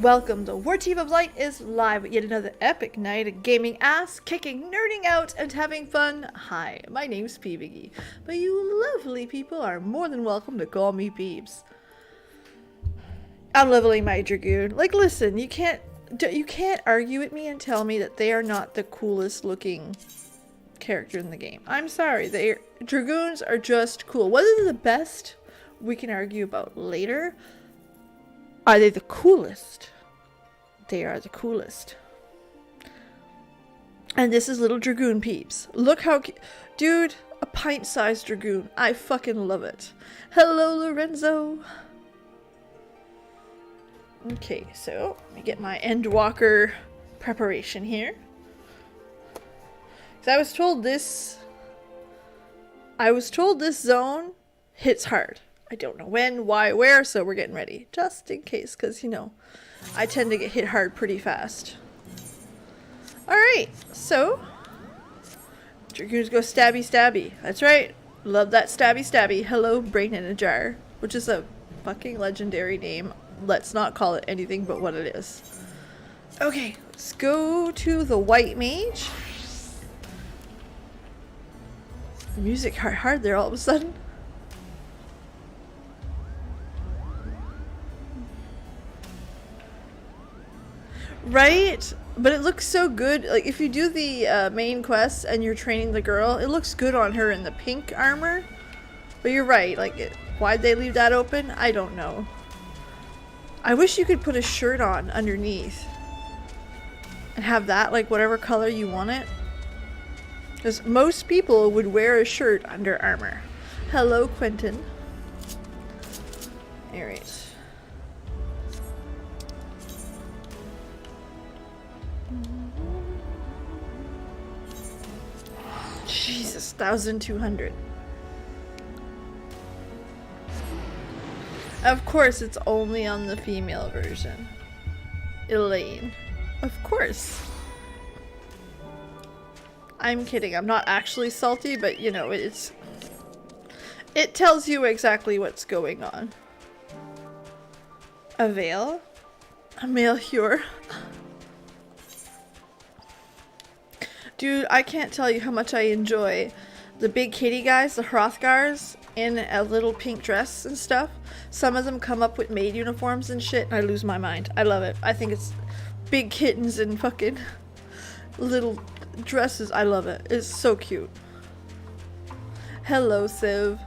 Welcome, the Warchief of Light is live with yet another epic night of gaming, ass kicking, nerding out, and having fun. Hi, my name's Peebs, but you lovely people are more than welcome to call me Peebs. I'm leveling my Dragoon. Like, listen, you can't argue with me and tell me that they are not the coolest looking character in the game. I'm sorry, Dragoons are just cool. Whether they're the best, we can argue about later. Are they the coolest? They are the coolest. And this is little Dragoon Peebs. Look how dude, a pint-sized Dragoon. I fucking love it. Hello, Lorenzo. Okay, so let me get my Endwalker preparation here. So I was told this zone hits hard. I don't know when, why, where, so we're getting ready. Just in case, because, you know, I tend to get hit hard pretty fast. Alright, so Dragoons go stabby stabby. That's right. Love that stabby stabby. Hello, Brain in a Jar. Which is a fucking legendary name. Let's not call it anything but what it is. Okay, let's go to the White Mage. The music hard there all of a sudden. Right? But it looks so good. Like, if you do the main quest and you're training the girl, it looks good on her in the pink armor. But you're right. Like, why'd they leave that open? I don't know. I wish you could put a shirt on underneath. And have that, like, whatever color you want it. Because most people would wear a shirt under armor. Hello, Quentin. Alright. Jesus, 1,200. Of course, it's only on the female version. Elaine. Of course. I'm kidding. I'm not actually salty, but you know, it tells you exactly what's going on. A veil? A Melchior? Dude, I can't tell you how much I enjoy the big kitty guys, the Hrothgars, in a little pink dress and stuff. Some of them come up with maid uniforms and shit, and I lose my mind. I love it. I think it's big kittens and fucking little dresses. I love it. It's so cute. Hello, Civ.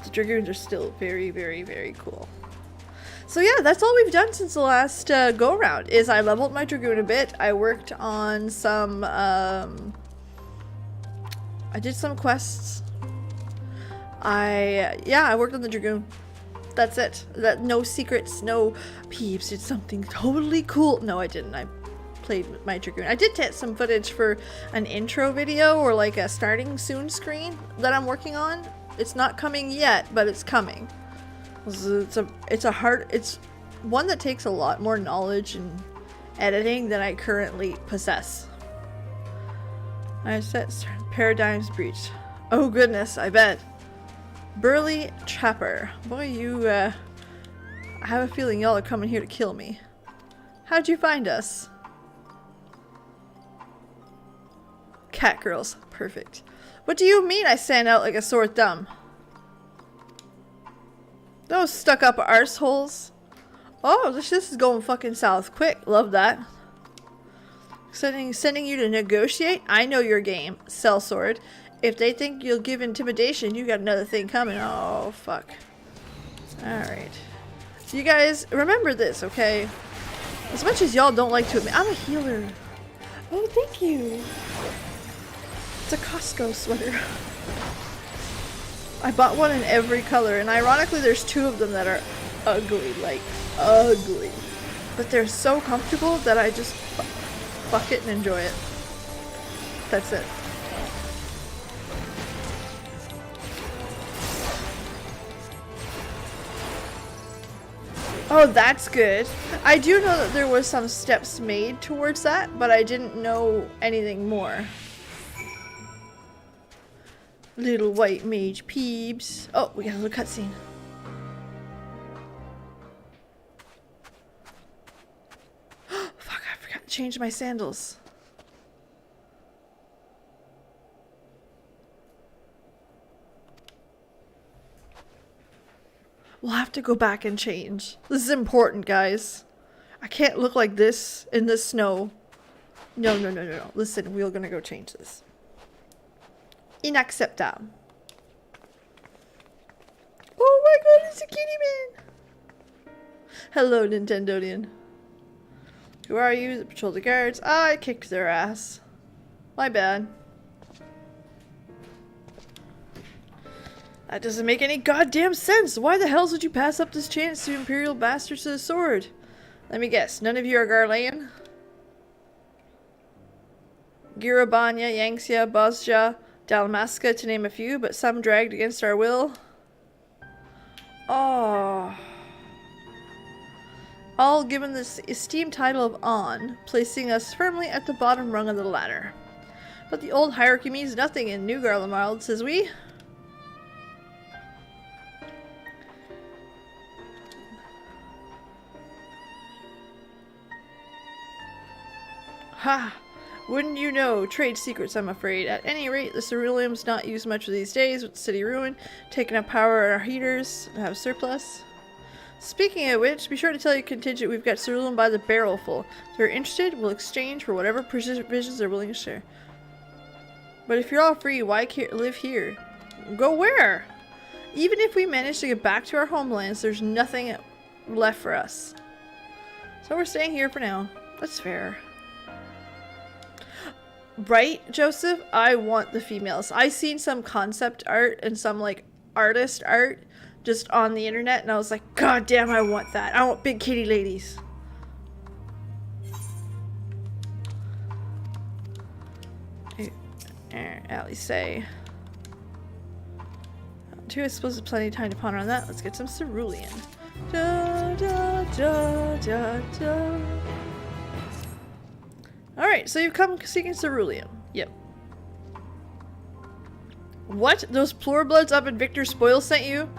The Dragoons are still very, very, very cool. So yeah, that's all we've done since the last go-around, is I leveled my Dragoon a bit. I worked on some, I did some quests. I worked on the Dragoon. That's it. No secrets, no Peebs did something totally cool. No, I didn't. I played with my Dragoon. I did take some footage for an intro video or like a starting soon screen that I'm working on. It's not coming yet, but it's coming. It's one that takes a lot more knowledge and editing than I currently possess. I set paradigms breached. Oh goodness, I bet. Burly Trapper. Boy, you, I have a feeling y'all are coming here to kill me. How'd you find us? Cat girls. Perfect. What do you mean I stand out like a sore thumb? Those stuck-up arseholes. Oh, this is going fucking south quick. Love that. Sending you to negotiate? I know your game. Sellsword. If they think you'll give intimidation, you got another thing coming. Oh, fuck. Alright. So you guys, remember this, okay? As much as y'all don't like to admit, I'm a healer. Oh, thank you. It's a Costco sweater. I bought one in every color, and ironically there's two of them that are ugly, like ugly. But they're so comfortable that I just fuck it and enjoy it. That's it. Oh, that's good. I do know that there was some steps made towards that, but I didn't know anything more. Little white mage Peebs. Oh, we got a little cutscene. Fuck, I forgot to change my sandals. We'll have to go back and change. This is important, guys. I can't look like this in the snow. No, no, no, no, no. Listen, we're gonna go change this. Inacceptable. Oh my god, it's a kitty man! Hello, Nintendodian. Who are you? Patrol the guards. Ah, I kicked their ass. My bad. That doesn't make any goddamn sense. Why the hell would you pass up this chance to Imperial bastards to the sword? Let me guess. None of you are Garlamald? Girabanya, Yangxia, Bosja, Dalmasca, to name a few, but some dragged against our will. Oh. All given this esteemed title of On, placing us firmly at the bottom rung of the ladder. But the old hierarchy means nothing in New Garlemald, says we. Ha! Wouldn't you know? Trade secrets, I'm afraid. At any rate, the ceruleum's not used much these days, with the city ruined, taking up power at our heaters, and have surplus. Speaking of which, be sure to tell your contingent we've got ceruleum by the barrel full. If they're interested, we'll exchange for whatever provisions they're willing to share. But if you're all free, why live here? Go where? Even if we manage to get back to our homelands, there's nothing left for us. So we're staying here for now. That's fair. Right, Joseph? I want the females. I seen some concept art and some like artist art just on the internet, and I was like, God damn, I want that. I want big kitty ladies. At least say. I suppose there's plenty of time to ponder on that. Let's get some cerulean. Da, da, da, da, da. Alright, so you've come seeking ceruleum. Yep. What? Those Plurbloods up in Victor's Spoil sent you?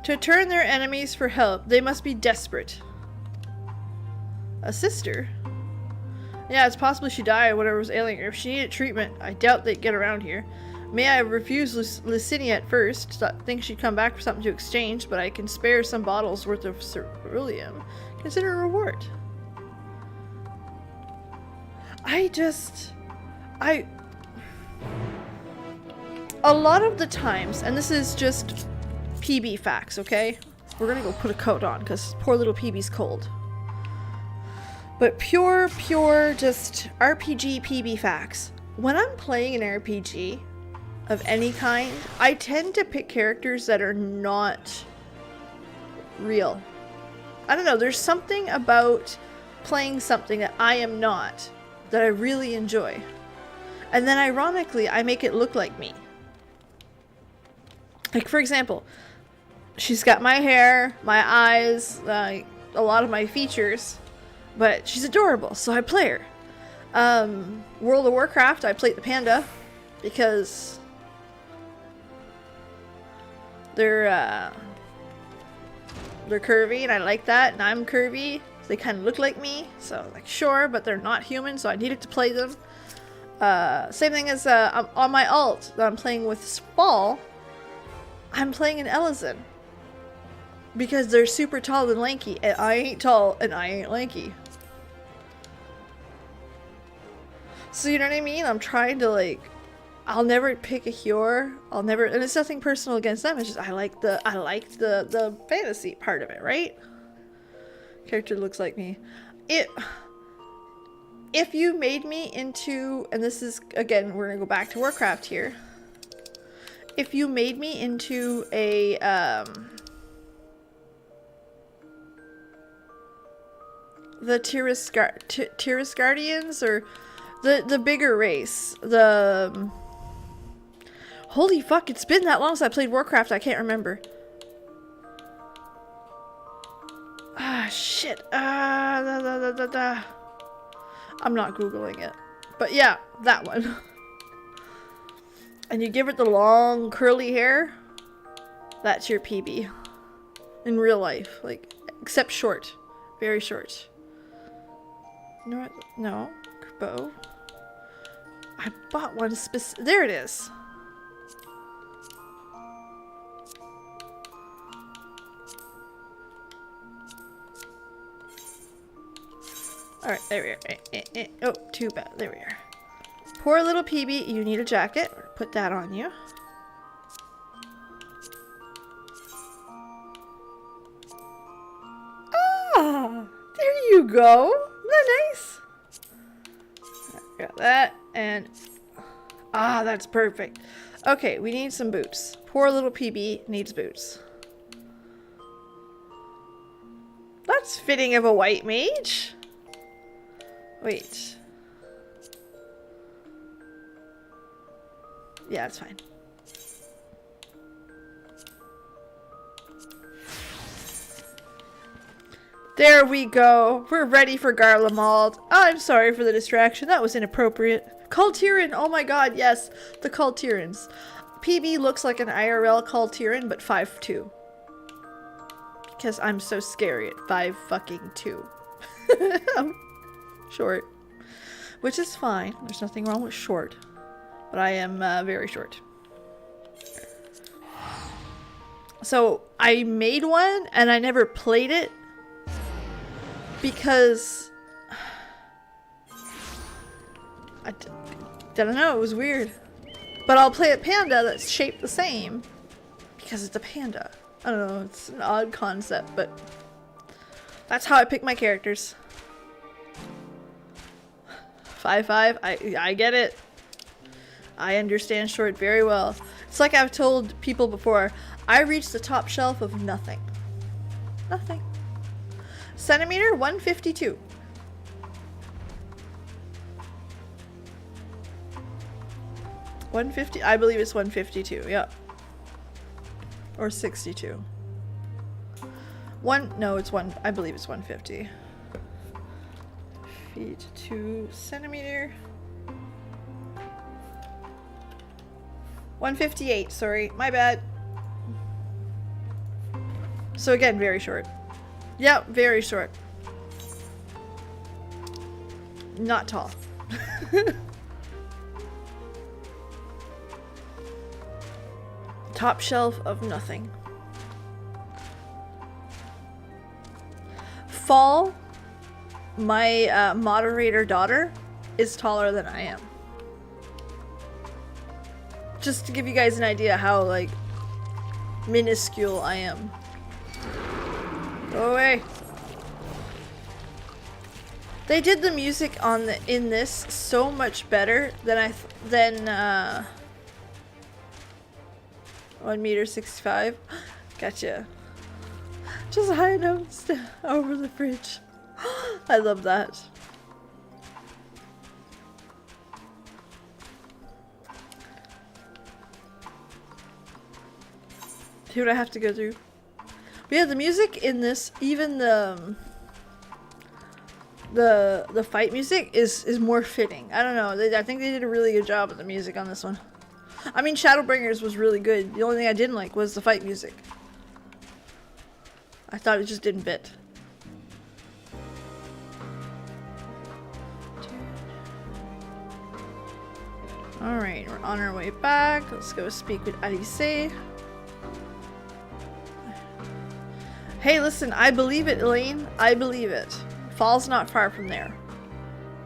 To turn their enemies for help, they must be desperate. A sister? Yeah, it's possible she died or whatever was ailing her. If she needed treatment, I doubt they'd get around here. May I refuse Licinia at first, think she'd come back for something to exchange, but I can spare some bottles worth of ceruleum. Consider a reward. A lot of the times, and this is just PB facts, okay? We're gonna go put a coat on, because poor little PB's cold. But pure, just RPG PB facts. When I'm playing an RPG of any kind, I tend to pick characters that are not real. I don't know, there's something about playing something that I am not that I really enjoy. And then ironically, I make it look like me. Like, for example, she's got my hair, my eyes, a lot of my features, but she's adorable, so I play her. World of Warcraft, I played the panda because they're curvy and I like that, and I'm curvy. They kind of look like me, so like sure, but they're not human, so I needed to play them. Same thing as on my alt that I'm playing with Fall, I'm playing an Ellison because they're super tall and lanky, and I ain't tall and I ain't lanky. So you know what I mean? I'm trying to like, I'll never pick a Hjor. I'll never, and it's nothing personal against them. It's just I like the fantasy part of it, right? Character looks like me. If you made me into, and this is, again, we're gonna go back to Warcraft here. If you made me into a, the Tiris Guardians, or the bigger race, holy fuck, it's been that long since I played Warcraft, I can't remember. Ah, shit. I'm not Googling it. But yeah, that one. and you give it the long curly hair, that's your PB. In real life, like, except short. Very short. No, bow. I bought one specific. There it is. Alright, there we are. Oh, too bad. There we are. Poor little PB, you need a jacket. Put that on you. Ah, there you go. Isn't that nice? Got that, and ah, that's perfect. Okay, we need some boots. Poor little PB needs boots. That's fitting of a white mage. Wait. Yeah, it's fine. There we go. We're ready for Garlemald. I'm sorry for the distraction. That was inappropriate. Kultiran. Oh my god, yes. The Kultirans. PB looks like an IRL Kultiran, but 5'2". Because I'm so scary at 5'2". I'm short. Which is fine. There's nothing wrong with short. But I am very short. So I made one and I never played it. Because I don't know, it was weird. But I'll play a panda that's shaped the same because it's a panda. I don't know, it's an odd concept, but that's how I pick my characters. 5'5", I get it. I understand short very well. It's like I've told people before, I reached the top shelf of nothing. Nothing. Centimeter 152. I believe it's 152, yeah. Or 62. No, it's one, I believe it's 150. Feet to centimeter. 158, sorry, my bad. So again, very short. Yep, very short. Not tall. Top shelf of nothing. Fall, my moderator daughter is taller than I am. Just to give you guys an idea how, like, minuscule I am. Go away. They did the music in this so much better than 1.65 meters. Gotcha. Just high notes over the fridge. I love that. See what I have to go through. But yeah, the music in this, even the fight music is more fitting. I don't know. I think they did a really good job with the music on this one. I mean, Shadowbringers was really good. The only thing I didn't like was the fight music. I thought it just didn't fit. Alright, we're on our way back. Let's go speak with Alice. Hey, listen, I believe it, Elaine. I believe it. Fall's not far from there.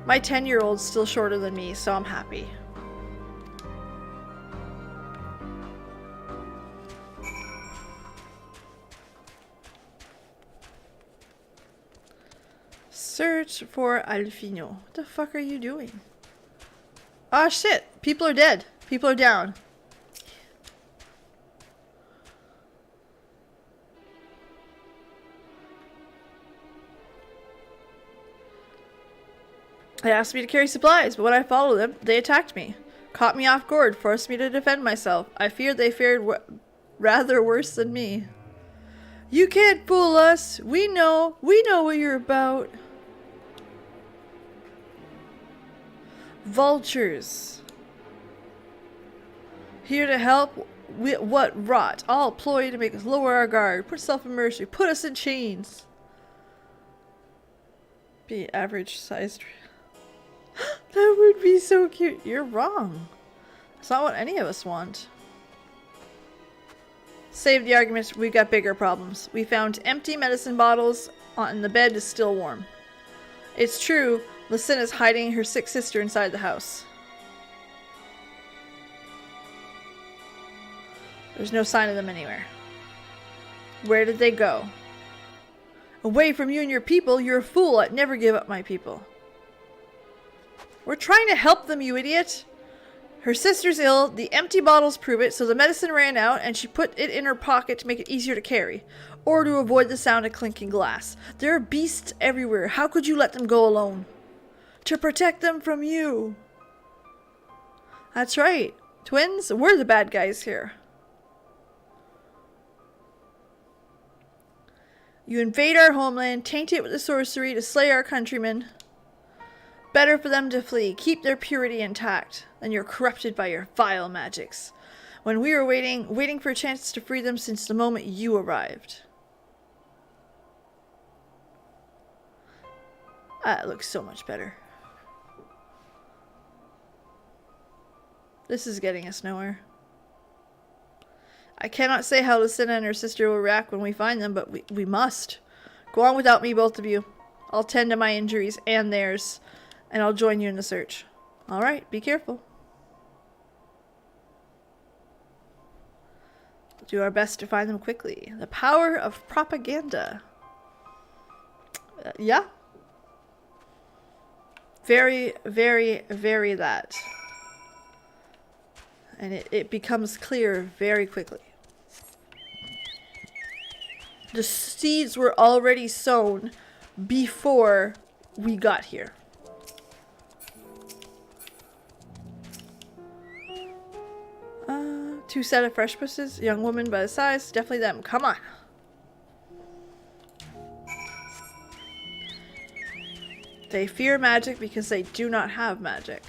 My 10-year-old's still shorter than me, so I'm happy. Search for Alfino. What the fuck are you doing? Oh shit! People are dead. People are down. They asked me to carry supplies, but when I followed them, they attacked me. Caught me off guard, forced me to defend myself. I fear they fared rather worse than me. You can't fool us. We know what you're about. Vultures. Here to help with what rot? All ploy to make us lower our guard. Put self in mercy. Put us in chains. Be average sized. That would be so cute. You're wrong. It's not what any of us want. Save the arguments. We got bigger problems. We found empty medicine bottles and the bed is still warm. It's true. Lucinda's hiding her sick sister inside the house. There's no sign of them anywhere. Where did they go? Away from you and your people. You're a fool. I'd never give up my people. We're trying to help them, you idiot. Her sister's ill. The empty bottles prove it, so the medicine ran out and she put it in her pocket to make it easier to carry. Or to avoid the sound of clinking glass. There are beasts everywhere. How could you let them go alone? To protect them from you. That's right. Twins, we're the bad guys here. You invade our homeland, taint it with the sorcery to slay our countrymen. Better for them to flee, keep their purity intact, than you're corrupted by your vile magics. When we were waiting for a chance to free them since the moment you arrived. That looks so much better. This is getting us nowhere. I cannot say how Lucinda and her sister will react when we find them, but we must. Go on without me, both of you. I'll tend to my injuries and theirs, and I'll join you in the search. Alright, be careful. We'll do our best to find them quickly. The power of propaganda. Yeah. Very, very, very that. And it becomes clear very quickly. The seeds were already sown before we got here. Two set of fresh bushes, young woman by the size, definitely them. Come on. They fear magic because they do not have magic.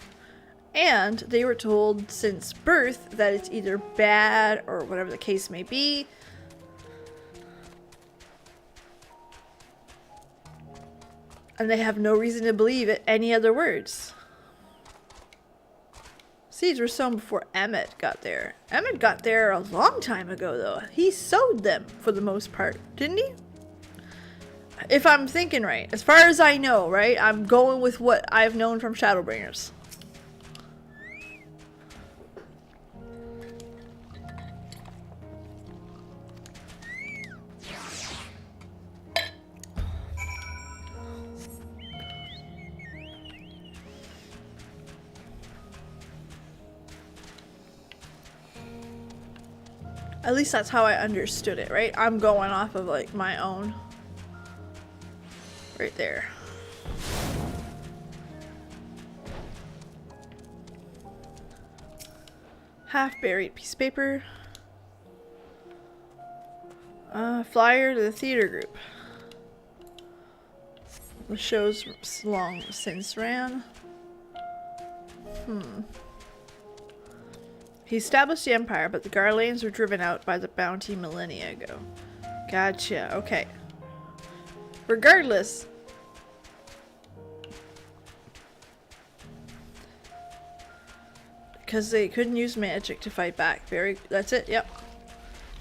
And they were told since birth that it's either bad or whatever the case may be. And they have no reason to believe it any other words. Seeds were sown before Emmett got there. Emmett got there a long time ago though. He sowed them for the most part, didn't he? If I'm thinking right. As far as I know, right? I'm going with what I've known from Shadowbringers. At least that's how I understood it, right? I'm going off of like my own. Right there. Half-buried piece of paper. Flyer to the theater group. The show's long since ran. He established the empire, but the Garlands were driven out by the bounty millennia ago. Gotcha, okay. Regardless, because they couldn't use magic to fight back. That's it, yep.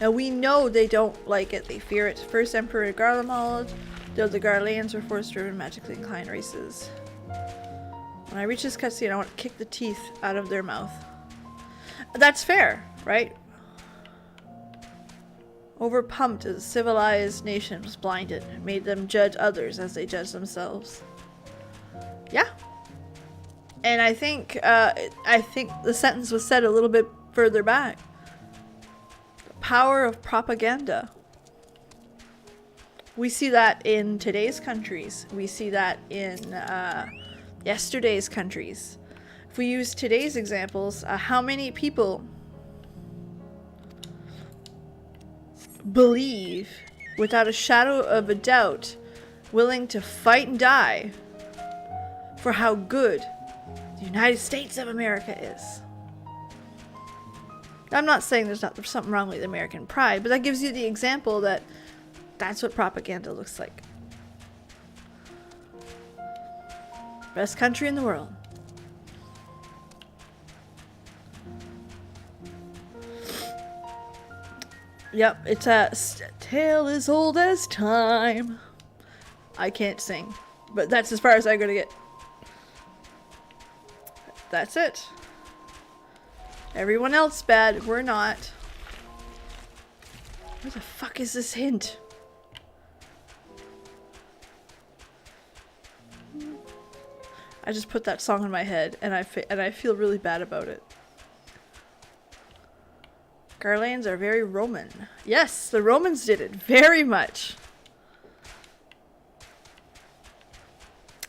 Now we know they don't like it, they fear it. First Emperor Garlemald, though the Garlands were force-driven, magically inclined races. When I reach this cutscene, I want to kick the teeth out of their mouth. That's fair, right? Overpumped as a civilized nation was blinded, made them judge others as they judge themselves. Yeah. And I think the sentence was said a little bit further back. The power of propaganda. We see that in today's countries. We see that in yesterday's countries. If we use today's examples, how many people believe, without a shadow of a doubt, willing to fight and die for how good the United States of America is? I'm not saying there's something wrong with American pride, but that gives you the example that that's what propaganda looks like. Best country in the world. Yep, it's a tale as old as time. I can't sing, but that's as far as I'm gonna get. That's it. Everyone else bad, we're not. Where the fuck is this hint? I just put that song in my head, and I feel really bad about it. Garlands are very Roman. Yes, the Romans did it very much.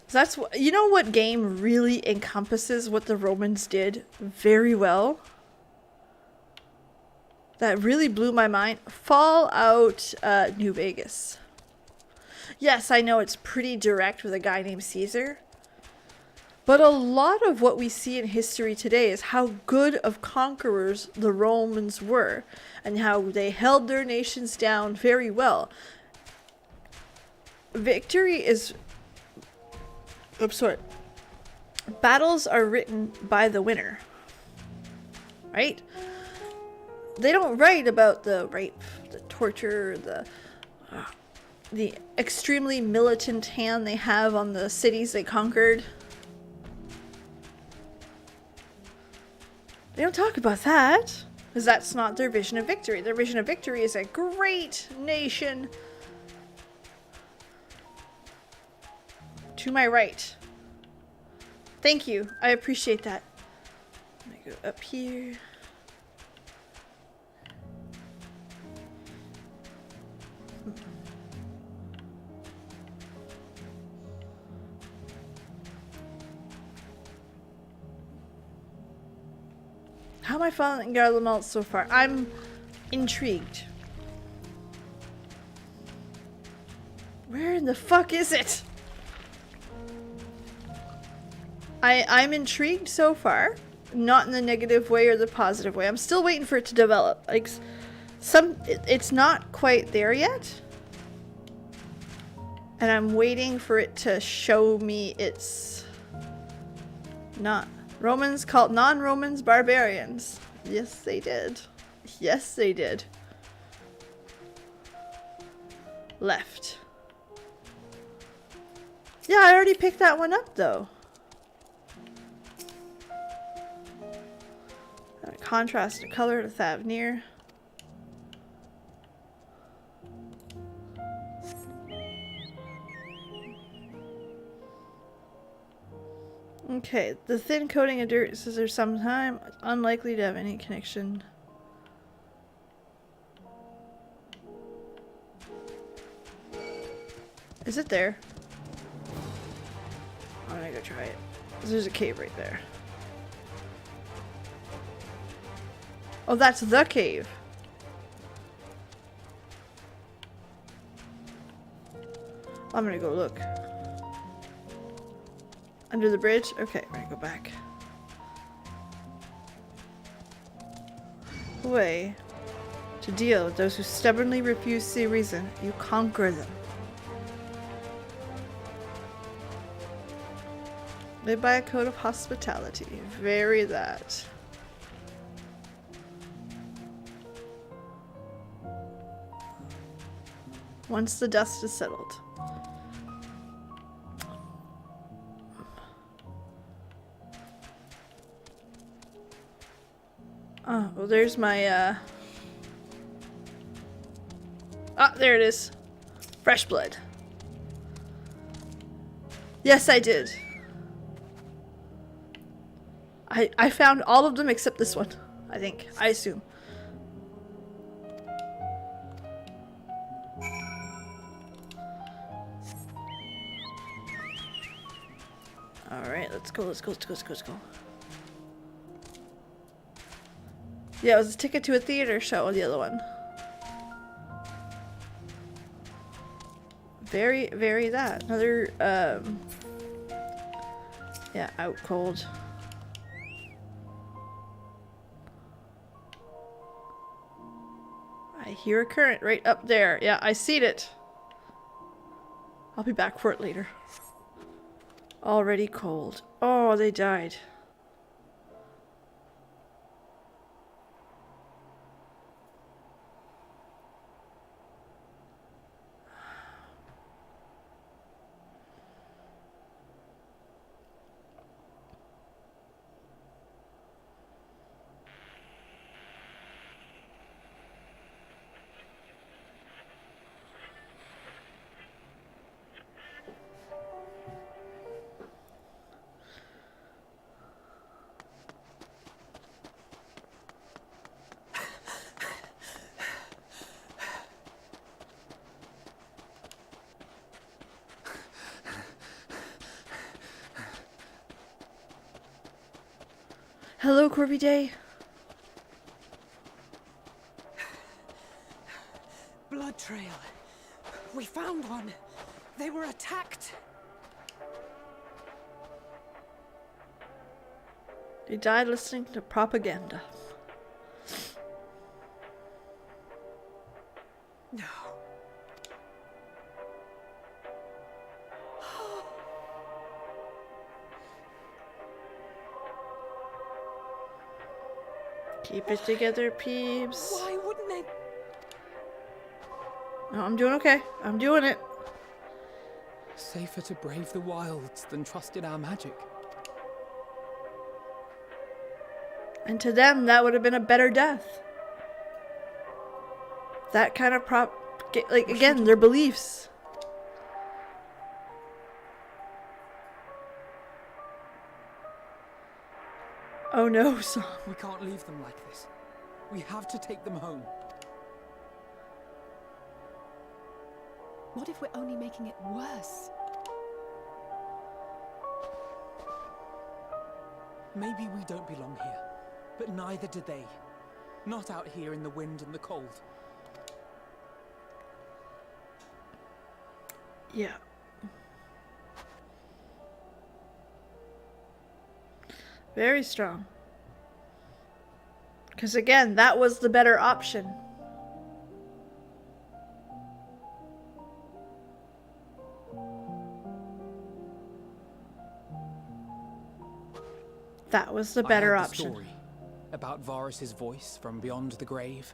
That's what, you know what game really encompasses what the Romans did very well? That really blew my mind. Fallout New Vegas. Yes, I know it's pretty direct with a guy named Caesar. But a lot of what we see in history today is how good of conquerors the Romans were and how they held their nations down very well. Victory is... Oops, sorry. Battles are written by the winner. Right? They don't write about the rape, the torture, the extremely militant hand they have on the cities they conquered. They don't talk about that, because that's not their vision of victory. Their vision of victory is a great nation. To my right. Thank you. I appreciate that. I'm gonna go up here. How am I following Garlemald so far? I'm intrigued. Where in the fuck is it? I'm intrigued so far. Not in the negative way or the positive way. I'm still waiting for it to develop. Like, it's not quite there yet. And I'm waiting for it to show me it's not. Romans called non-Romans barbarians. Yes, they did. Yes, they did. Left. Yeah, I already picked that one up, though. Contrast the color to Thavnir. Okay, the thin coating of dirt says there's some time. It's unlikely to have any connection. Is it there? I'm gonna go try it. There's a cave right there. Oh, that's the cave. I'm gonna go look. Under the bridge? Okay, we're gonna go back. Way to deal with those who stubbornly refuse to see reason. You conquer them. Live by a code of hospitality. Vary that. Once the dust is settled. Oh, well there's my, Ah, there it is. Fresh blood. Yes, I did. I found all of them except this one, I think. I assume. Alright, let's go. Yeah, it was a ticket to a theater show, the other one. Very, very that. Another, yeah, out cold. I hear a current right up there. Yeah, I seen it. I'll be back for it later. Already cold. Oh, they died. Hello, Corby Day. Blood trail. We found one. They were attacked. They died listening to propaganda. No. Keep it together, Peebs. Why wouldn't they? No, I'm doing okay. I'm doing it. Safer to brave the wilds than trust in our magic. And to them, that would have been a better death. That kind of like, again, their beliefs. Oh no, son. We can't leave them like this. We have to take them home. What if we're only making it worse? Maybe we don't belong here, but neither do they. Not out here in the wind and the cold. Yeah. Very strong. Because again, that was the better option. That was the better I heard option. The story about Varus's voice from beyond the grave.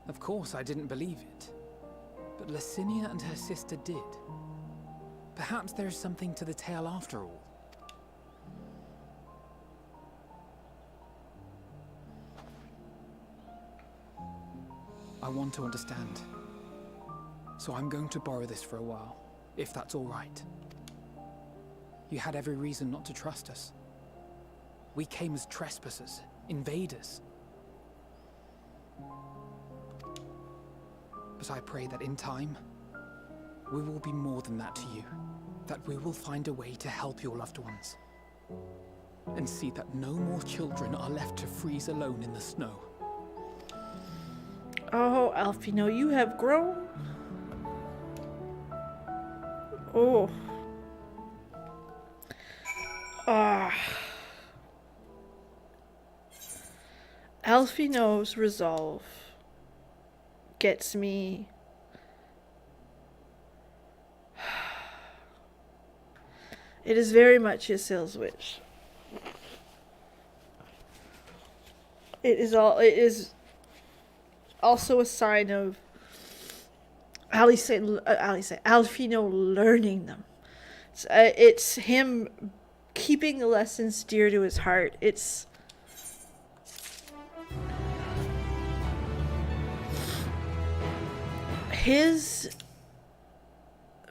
Of course, I didn't believe it, but Licinia and her sister did. Perhaps there is something to the tale after all. I want to understand, so I'm going to borrow this for a while, if that's all right. You had every reason not to trust us. We came as trespassers, invaders. But I pray that in time, we will be more than that to you. That we will find a way to help your loved ones. And see that no more children are left to freeze alone in the snow. Oh, Alfino, you have grown. Oh. Ah. Alfino's resolve gets me. It is very much his sales witch. It is also a sign of Alfino learning them. It's him keeping the lessons dear to his heart. It's his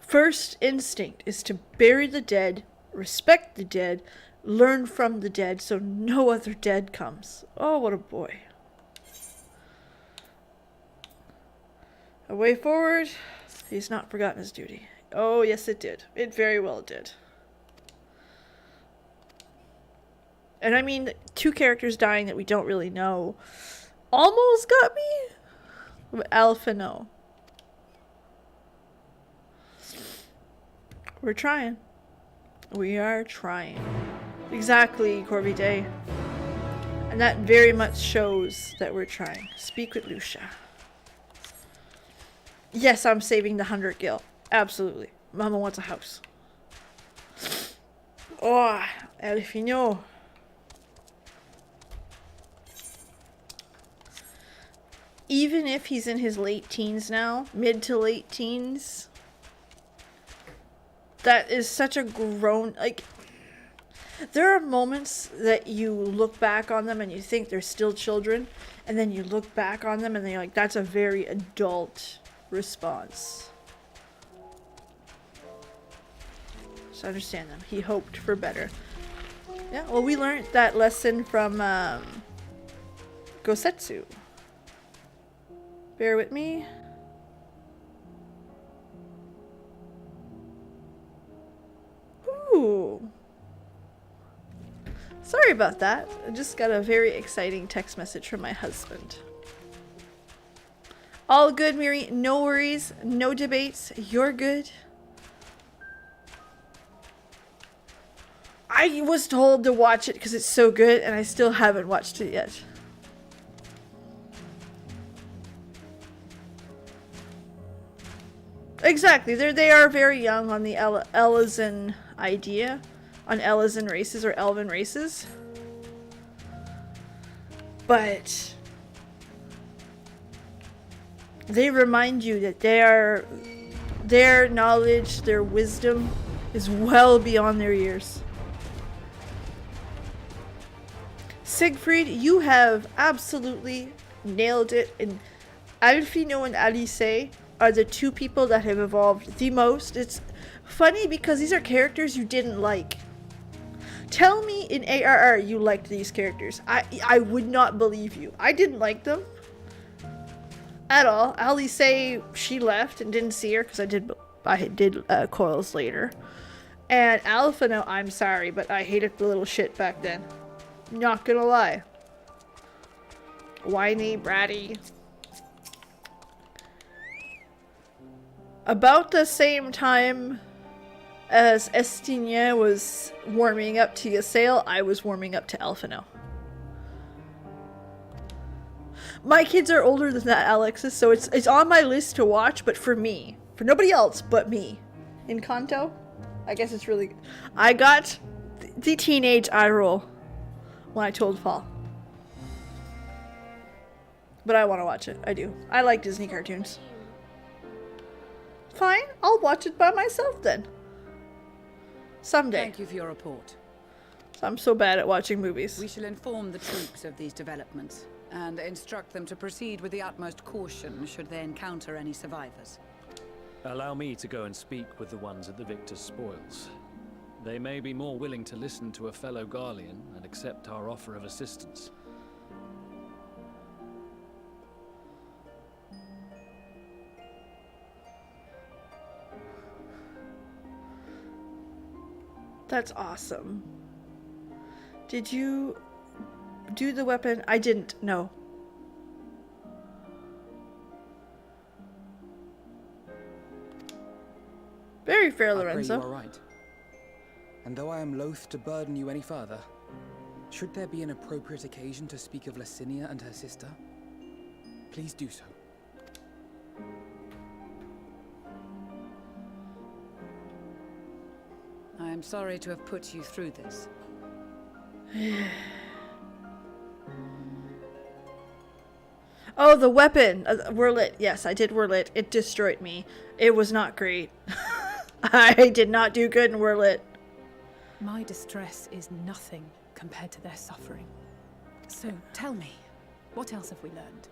first instinct is to bury the dead, respect the dead, learn from the dead so no other dead comes. Oh, what a boy. A way forward. He's not forgotten his duty. Oh, yes, it did. It very well did. And I mean, two characters dying that we don't really know almost got me. Alfino. We're trying. We are trying. Exactly, Corby Day. And that very much shows that we're trying. Speak with Lucia. Yes, I'm saving the 100 gil. Absolutely. Mama wants a house. Oh, Elfino. Even if he's in his late teens now, mid to late teens, that is such a grown, like, there are moments that you look back on them and you think they're still children, and then you look back on them and you're like, that's a very adult response. So I understand them. He hoped for better. Yeah, well, we learned that lesson from Gosetsu. Bear with me. Ooh. Sorry about that. I just got a very exciting text message from my husband. All good, Miri. No worries. No debates. You're good. I was told to watch it because it's so good, and I still haven't watched it yet. Exactly. They are very young on the Elysian idea. On Elysian races or elven races. But they remind you that their knowledge, their wisdom is well beyond their years. Siegfried, you have absolutely nailed it. And Alfino and Alice are the two people that have evolved the most. It's funny because these are characters you didn't like. Tell me in ARR you liked these characters. I would not believe you. I didn't like them at all. Alice, she left and didn't see her because I did coils later. And Alfino, I'm sorry, but I hated the little shit back then. Not gonna lie. Whiny, bratty. About the same time as Estienne was warming up to Ysael, I was warming up to Alfino. My kids are older than that, Alexis, so it's on my list to watch, but for me. For nobody else but me. In Kanto, I guess it's really... I got the teenage eye roll when I told Paul. But I want to watch it. I do. I like Disney cartoons. Fine, I'll watch it by myself then. Someday. Thank you for your report. I'm so bad at watching movies. We shall inform the troops of these developments and instruct them to proceed with the utmost caution should they encounter any survivors. Allow me to go and speak with the ones at the victor's spoils. They may be more willing to listen to a fellow Garlean and accept our offer of assistance. That's awesome. Did you do the weapon? I didn't. No. Very fair, Lorenzo. I pray you are right. And though I am loath to burden you any further, should there be an appropriate occasion to speak of Licinia and her sister, please do so. I am sorry to have put you through this. Oh, the weapon! Whirlit. Yes, I did Whirlit. It destroyed me. It was not great. I did not do good in Whirlit. My distress is nothing compared to their suffering. So, tell me, what else have we learned?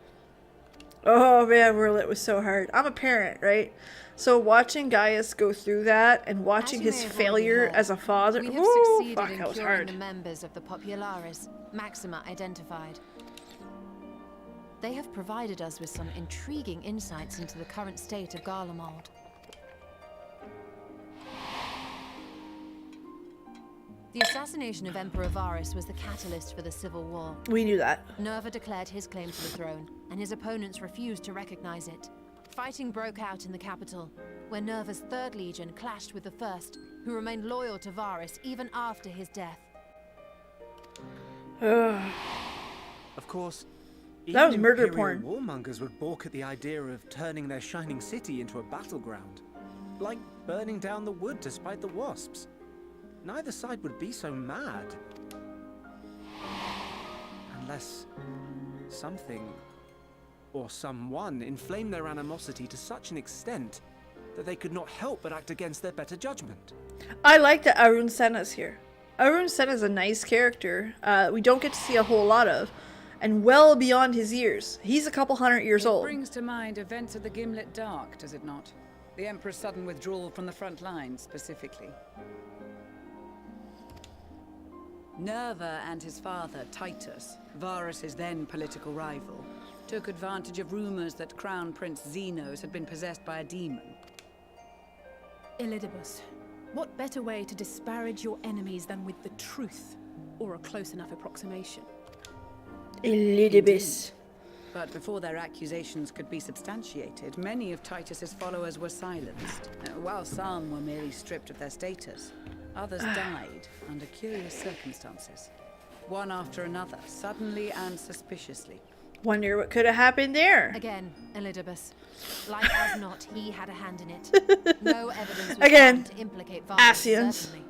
Oh man, Whirlit was so hard. I'm a parent, right? So watching Gaius go through that and watching his failure as a father. We have Ooh, succeeded fuck, in that was curing hard. the members of the Popularis, Maxima identified. They have provided us with some intriguing insights into the current state of Garlemald. The assassination of Emperor Varus was the catalyst for the civil war. We knew that. Nerva declared his claim to the throne, and his opponents refused to recognize it. Fighting broke out in the capital, where Nerva's 3rd Legion clashed with the 1st, who remained loyal to Varus even after his death. Of course, That was even murder Imperial porn. warmongers would balk at the idea of turning their shining city into a battleground. Like burning down the wood to spite the wasps. Neither side would be so mad. Unless something or someone inflamed their animosity to such an extent that they could not help but act against their better judgment. I like that Arun Senna's here. Arun Senna's a nice character. We don't get to see a whole lot of. And well beyond his years. He's a couple 100 years It old. brings to mind events of the Gimlet Dark, does it not? The Emperor's sudden withdrawal from the front lines, specifically. Nerva and his father, Titus, Varus's then political rival, took advantage of rumors that Crown Prince Xenos had been possessed by a demon. Elidibus, what better way to disparage your enemies than with the truth, or a close enough approximation? Elidibus. But before their accusations could be substantiated, many of Titus's followers were silenced. While some were merely stripped of their status, others died under curious circumstances. One after another, suddenly and suspiciously. Wonder what could have happened there. Again, Elidibus. Like as not, he had a hand in it. No evidence was Again, found to implicate Varus, Asians. certainly.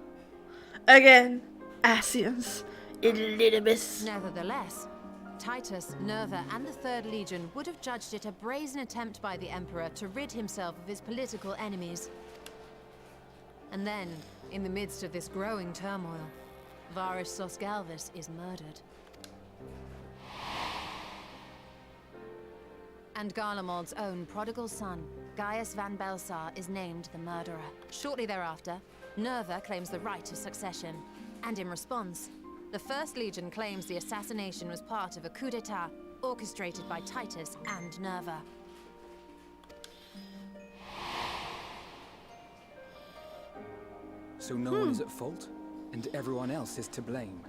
Again, Asians. Elidibus. Nevertheless, Titus, Nerva, and the Third Legion would have judged it a brazen attempt by the Emperor to rid himself of his political enemies. And then, in the midst of this growing turmoil, Varus Sosgalvis is murdered. And Garlemald's own prodigal son, Gaius van Belsar, is named the murderer. Shortly thereafter, Nerva claims the right of succession, and in response, the First Legion claims the assassination was part of a coup d'etat orchestrated by Titus and Nerva. So no one is at fault, and everyone else is to blame.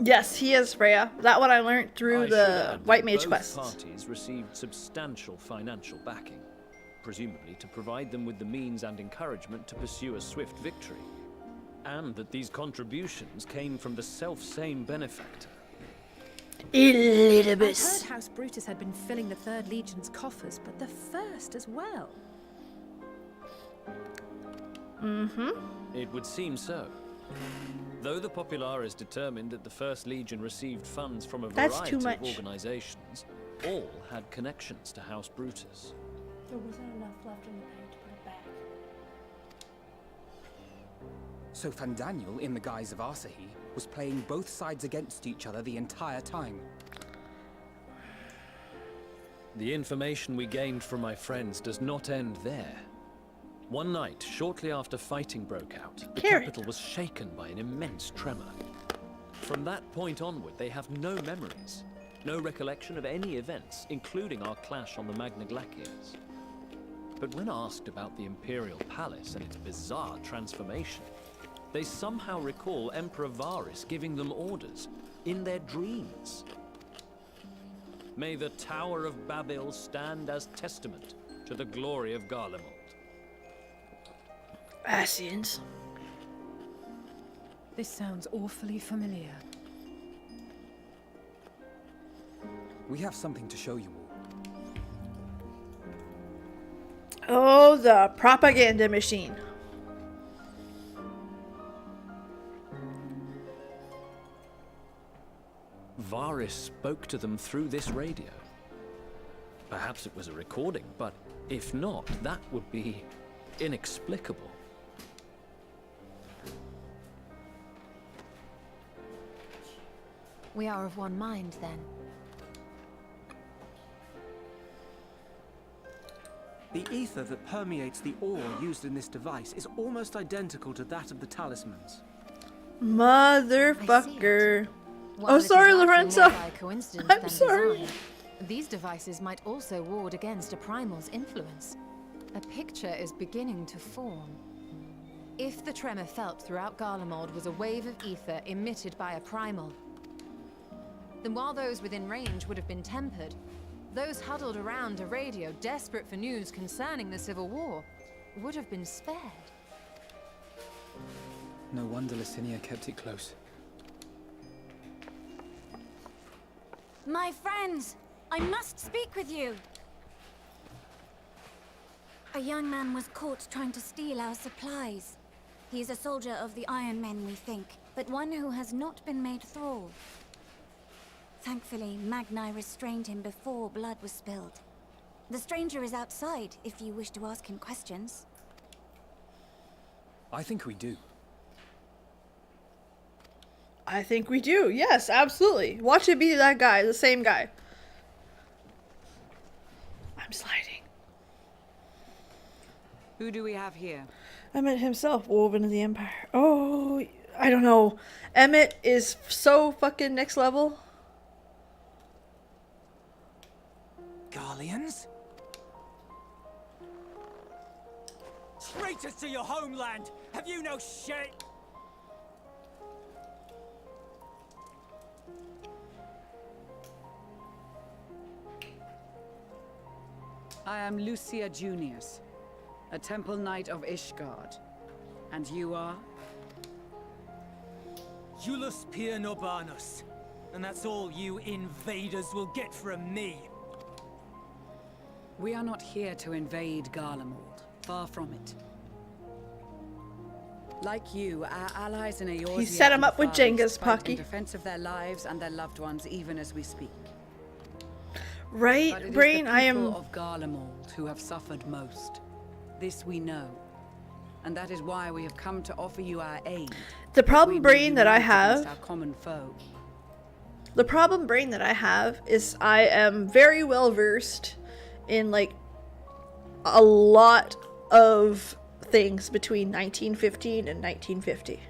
Yes, he is Freya. That one I learned through I should the add White that Mage both quests. parties received substantial financial backing, presumably to provide them with the means and encouragement to pursue a swift victory, and that these contributions came from the self-same benefactor. I'd Elidibus. heard House Brutus had been filling the Third Legion's coffers, but the First as well. It would seem so. Though the Populares determined that the First Legion received funds from a That's variety too of much. organizations, all had connections to House Brutus. There wasn't enough left in the bank to put it back. So Fandaniel, in the guise of Asahi, was playing both sides against each other the entire time. The information we gained from my friends does not end there. One night, shortly after fighting broke out, the Carrot. capital was shaken by an immense tremor. From that point onward, they have no memories, no recollection of any events, including our clash on the Magna Glaciers. But when asked about the Imperial Palace and its bizarre transformation, they somehow recall Emperor Varus giving them orders in their dreams. May the Tower of Babel stand as testament to the glory of Garlemald. Asians. This sounds awfully familiar. We have something to show you all. Oh, the propaganda machine. Varus spoke to them through this radio. Perhaps it was a recording, but if not, that would be inexplicable. We are of one mind, then. The ether that permeates the ore used in this device is almost identical to that of the talismans. Motherfucker. While it is sorry, likely Lorenzo. more by coincidence I'm than sorry. design, these devices might also ward against a primal's influence. A picture is beginning to form. If the tremor felt throughout Garlemald was a wave of ether emitted by a primal, then while those within range would have been tempered, those huddled around a radio desperate for news concerning the Civil War would have been spared. No wonder Licinia kept it close. My friends, I must speak with you. A young man was caught trying to steal our supplies. He is a soldier of the Iron Men, we think, but one who has not been made thrall. Thankfully, Magni restrained him before blood was spilled. The stranger is outside, if you wish to ask him questions. I think we do. I think we do. Yes, absolutely. Watch it be that guy, the same guy. I'm sliding. Who do we have here? Emmett himself, woven in the Empire. Oh, I don't know. Emmett is so fucking next level. Garleans? Traitors to your homeland! Have you no shame? I am Lucia Junius, a Temple Knight of Ishgard. And you are? Julius Pier Norbanus. And that's all you invaders will get from me. We are not here to invade Garlemald. Far from it. Like you, our allies in Eorzea He set him up with Jenga's, fight in Pocky. defense of their lives and their loved ones, even as we speak. But it Right, is Brain? the I am. people of Garlemald who have suffered most. This we know. And that is why we have come to offer you our aid. The We problem, may Brain, that I unite against have. our common foe. The problem, Brain, that I have is I am very well versed in like a lot of things between 1915 and 1950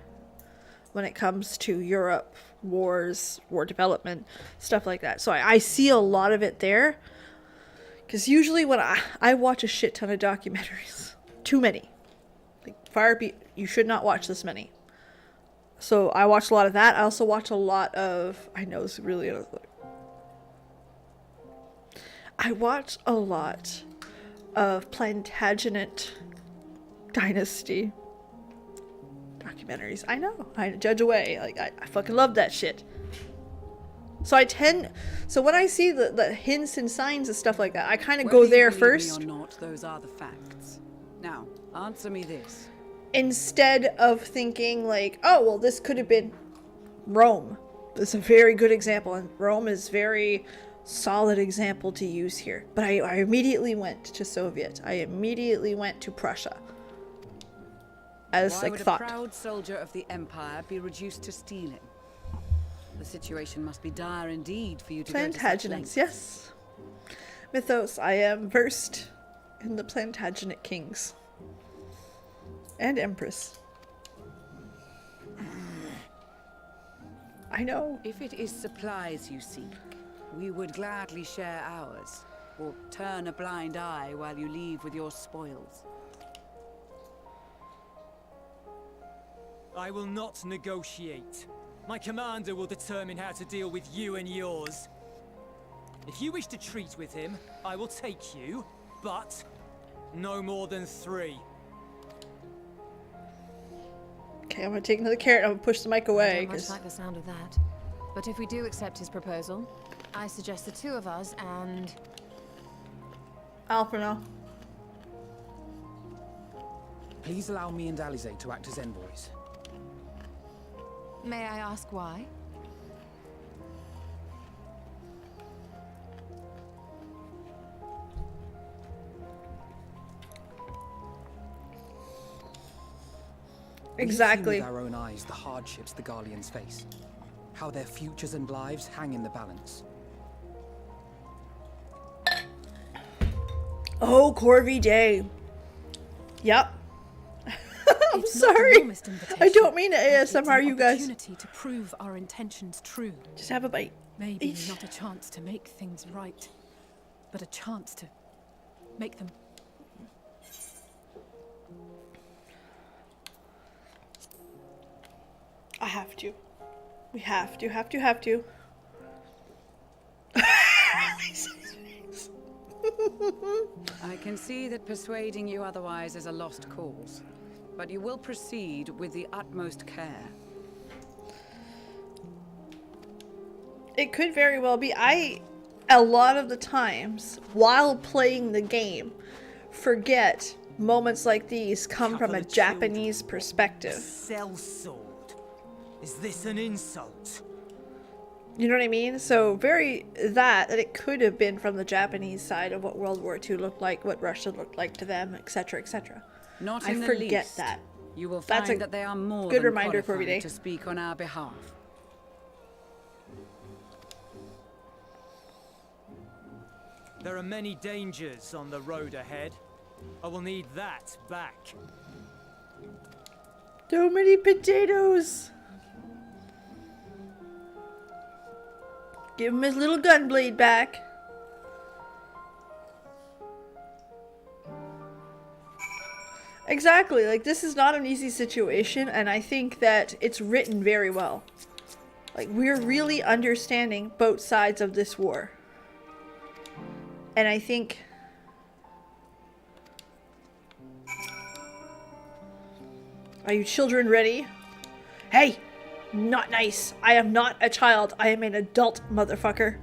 when it comes to Europe, wars, war development, stuff like that. So I see a lot of it there. Because usually when I watch a shit ton of documentaries, too many. Like, you should not watch this many. So I watch a lot of that. I also watch a lot of, I know it's really, I watch a lot of Plantagenet dynasty documentaries. I know, I judge away. Like, I fucking love that shit. So so when I see the hints and signs and stuff like that, I kind of go Whether you there believe first. me or not, those are the facts. Now, answer me this. Instead of thinking like, oh, well, this could have been Rome. It's a very good example, and Rome is very solid example to use here. But I immediately went to Soviet. I immediately went to Prussia. As Why like would thought. a proud soldier of the Empire be reduced to stealing? The situation must be dire indeed for you to go to such Plantagenets, lengths. yes. Mythos, I am versed in the Plantagenet kings. And Empress. I know. If it is supplies you seek, we would gladly share ours, or turn a blind eye while you leave with your spoils. I will not negotiate. My commander will determine how to deal with you and yours. If you wish to treat with him, I will take you, but no more than 3. Okay, I'm gonna take another carrot. I'm gonna push the mic I away. don't much 'Cause like the sound of that. But if we do accept his proposal, I suggest the two of us and... Alpha now. Please allow me and Alize to act as envoys. May I ask why? Exactly. We've seen with our own eyes the hardships the Garleans face. How their futures and lives hang in the balance. Oh, Corvy Day. Yep. I'm It's not the sorry. warmest invitation, I don't mean to but it's ASMR an you guys. opportunity to prove our intentions true. Just have a bite. Maybe Each. not a chance to make things right, but a chance to make them. I have to. We have to. I can see that persuading you otherwise is a lost cause. but you will proceed with the utmost care. It could very well be. A lot of the times, while playing the game, forget moments like these come from a Japanese perspective. Sellsword. Is this an insult? You know what I mean? So that it could have been from the Japanese side of what World War II looked like, what Russia looked like to them, etc., etc. Not I in the forget least. that. You will That's find a that they are more good than reminder for qualified every day. to speak on our behalf. There are many dangers on the road ahead. I will need that back. So many potatoes! Give him his little gun blade back. Exactly, like this is not an easy situation, and I think that it's written very well. Like, we're really understanding both sides of this war. And I think... Are you children ready? Hey! Not nice. I am not a child. I am an adult, motherfucker.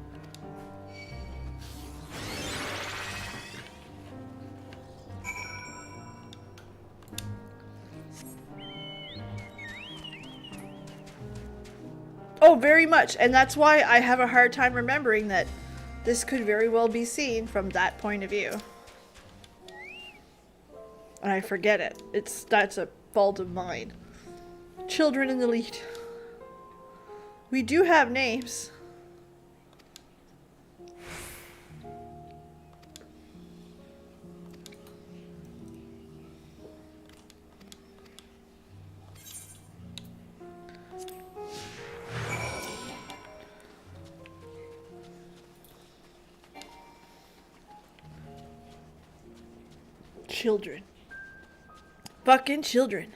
Oh, very much. And that's why I have a hard time remembering that this could very well be seen from that point of view. And I forget it. That's a fault of mine. Children in the lead. We do have names. Children. Fucking children.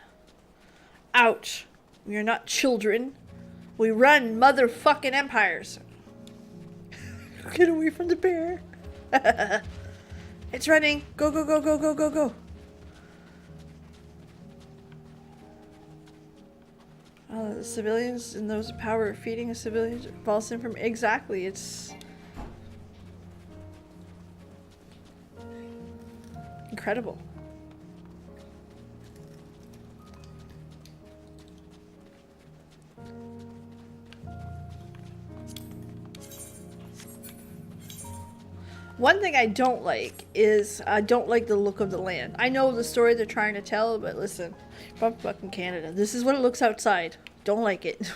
Ouch. We are not children. We run motherfucking empires. Get away from the bear. It's running. Go, go, go, go, go, go, go. The civilians and those in power are feeding a civilian false information. Exactly. It's incredible. One thing I don't like is I don't like the look of the land. I know the story they're trying to tell, but listen, from fucking Canada, this is what it looks outside. Don't like it.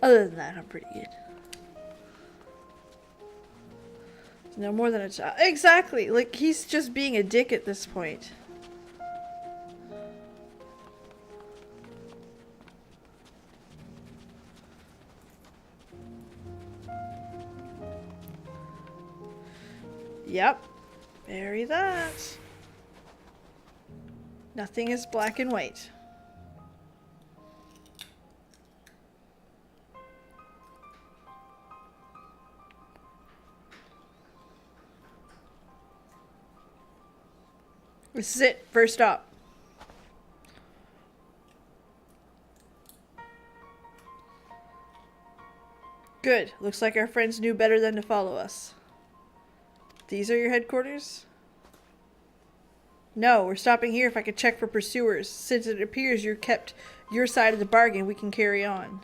Other than that, I'm pretty good. No more than a child. Exactly. Like, he's just being a dick at this point. Yep. Bury that. Nothing is black and white. This is it. First stop. Good. Looks like our friends knew better than to follow us. These are your headquarters? No, we're stopping here if I could check for pursuers. Since it appears you kept your side of the bargain, we can carry on.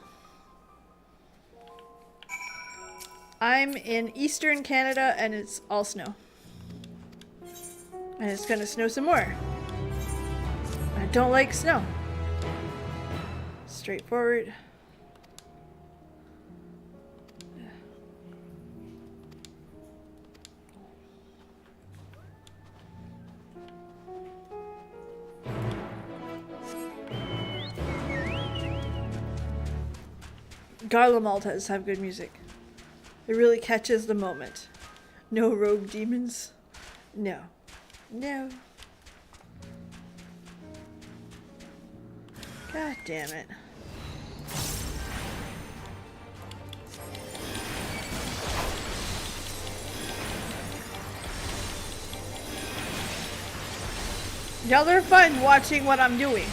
I'm in eastern Canada and it's all snow. And it's gonna snow some more. I don't like snow. Straightforward. Garlemald have good music. It really catches the moment. No rogue demons. No. No. God damn it. Y'all are fun watching what I'm doing.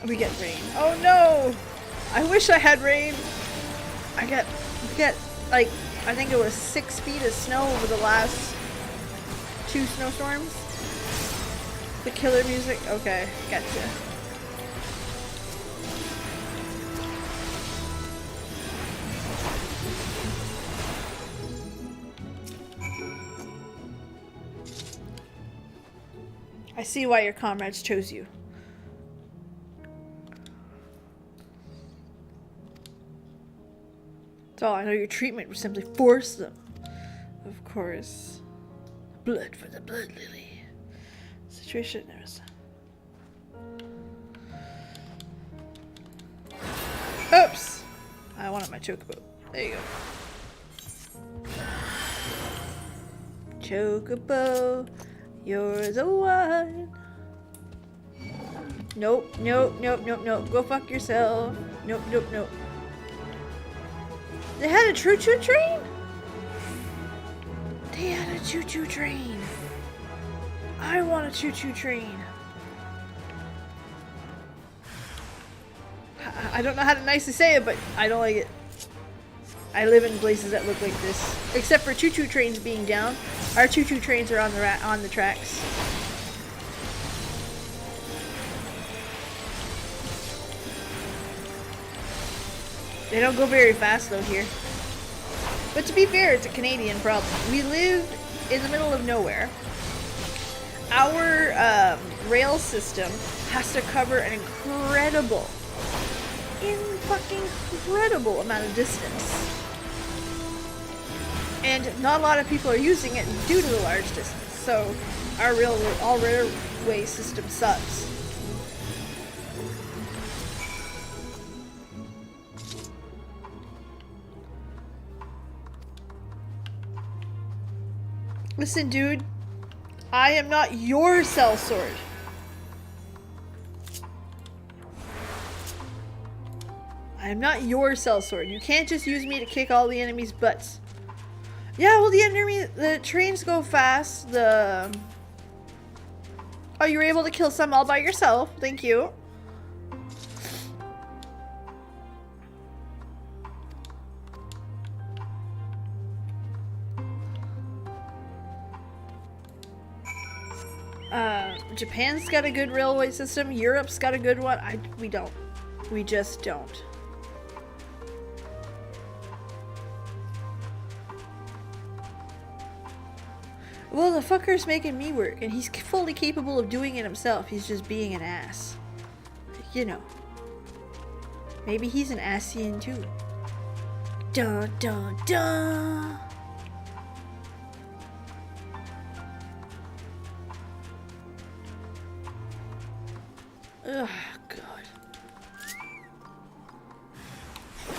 We get rain. Oh no! I wish I had rain. We get like, I think it was 6 feet of snow over the last 2 snowstorms. The killer music. Okay, gotcha. I see why your comrades chose you. So I know your treatment would simply force them. Of course. Blood for the blood lily. Situation there's. Oops! I wanted my chocobo. There you go. Chocobo, you're the one. Nope, nope, nope, nope, nope. Go fuck yourself. Nope, nope, nope. They had a choo-choo train? They had a choo-choo train. I want a choo-choo train. I don't know how to nicely say it, but I don't like it. I live in places that look like this. Except for choo-choo trains being down. Our choo-choo trains are on the tracks. They don't go very fast though here. But to be fair, it's a Canadian problem. We live in the middle of nowhere. Our rail system has to cover an incredible amount of distance. And not a lot of people are using it due to the large distance. So our railway system sucks. Listen, dude, I am not your sellsword. I am not your sellsword. You can't just use me to kick all the enemies' butts. Yeah, well, the trains go fast. Oh, you were able to kill some all by yourself. Thank you. Japan's got a good railway system. Europe's got a good one. We don't. We just don't. Well, the fucker's making me work, and he's fully capable of doing it himself. He's just being an ass. You know. Maybe he's an Asian too. Dun dun dun! Ugh, God.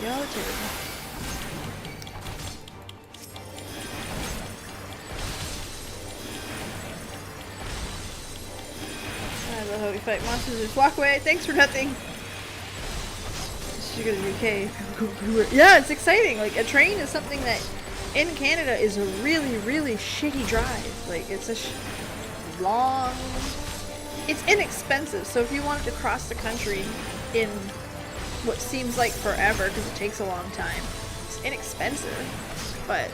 Y'all are terrible. I love how we fight monsters. Just walk away. Thanks for nothing. You're gonna be okay. Yeah, it's exciting. Like, a train is something that in Canada is a really, really shitty drive. Like, it's a long... It's inexpensive, so if you wanted to cross the country in what seems like forever, because it takes a long time, it's inexpensive, but...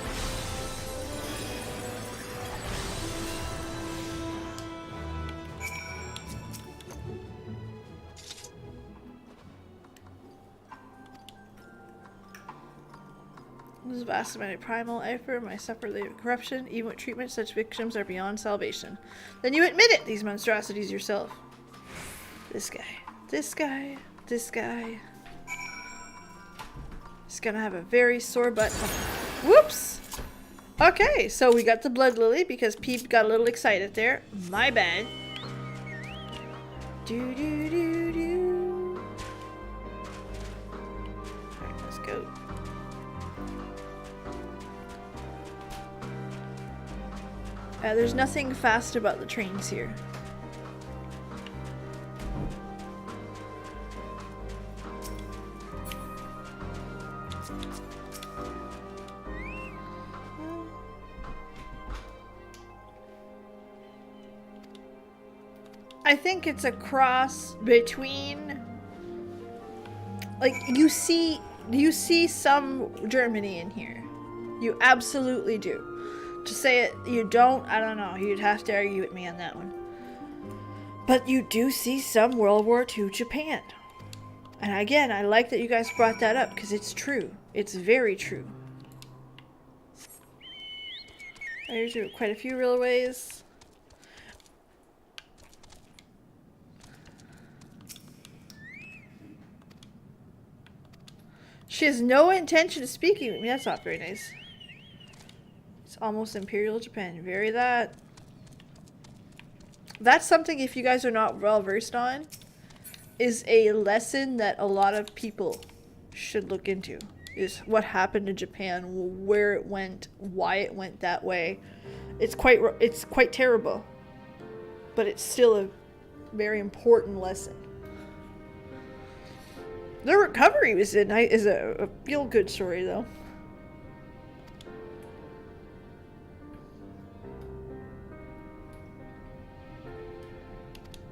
This is vast amount of primal effort, my suffer the corruption. Even with treatment, such victims are beyond salvation. Then you admit it, these monstrosities yourself. This guy. This guy. This guy. He's gonna have a very sore butt. Whoops! Okay, so we got the blood lily because Peep got a little excited there. My bad. Do do do do. Alright, let's go. There's nothing fast about the trains here. I think it's a cross between, like, you see some Germany in here. You absolutely do. To say it you don't, I don't know. You'd have to argue with me on that one. But you do see some World War II Japan. And again, I like that you guys brought that up because it's true. It's very true. There's quite a few railways. She has no intention of speaking with me. That's not very nice. It's almost Imperial Japan. Very that. That's something, if you guys are not well versed on, is a lesson that a lot of people should look into. Is what happened in Japan, where it went, why it went that way. It's quite terrible, but it's still a very important lesson. The recovery is a feel-good story, though.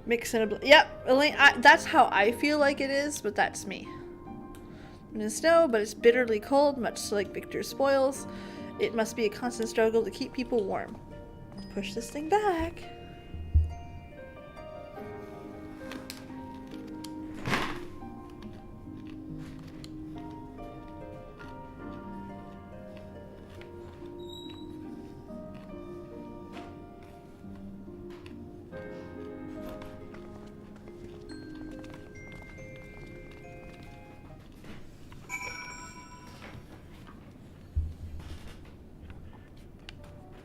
Mixing a yep, Elaine. That's how I feel like it is, but that's me. In the snow, but it's bitterly cold, much like Victor's spoils. It must be a constant struggle to keep people warm. Push this thing back.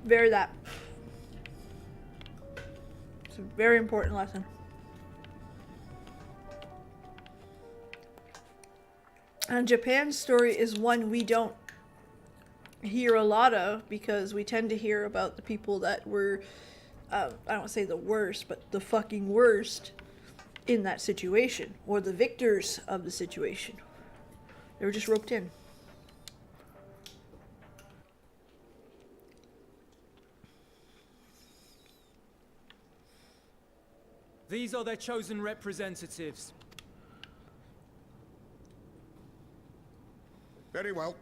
Very that. It's a very important lesson. And Japan's story is one we don't hear a lot of because we tend to hear about the people that were, I don't want to say the worst, but the fucking worst in that situation, or the victors of the situation. They were just roped in. These are their chosen representatives. Very well.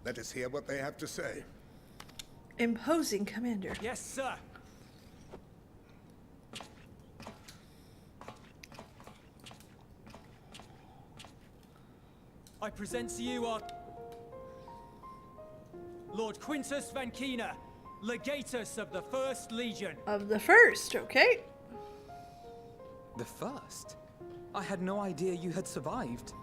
Let us hear what they have to say. Imposing, Commander. Yes, sir. I present to you our Lord Quintus Vankina, Legatus of the First Legion. Of the First, okay. The first? I had no idea you had survived.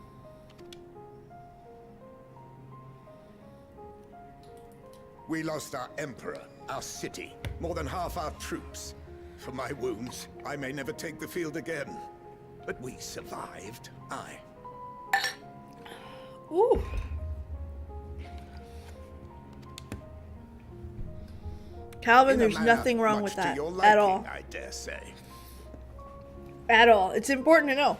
We lost our emperor, our city, more than half our troops. For my wounds, I may never take the field again. But we survived, aye. Ooh. Calvin, there's nothing wrong with that at all. I dare say. At all. It's important to know.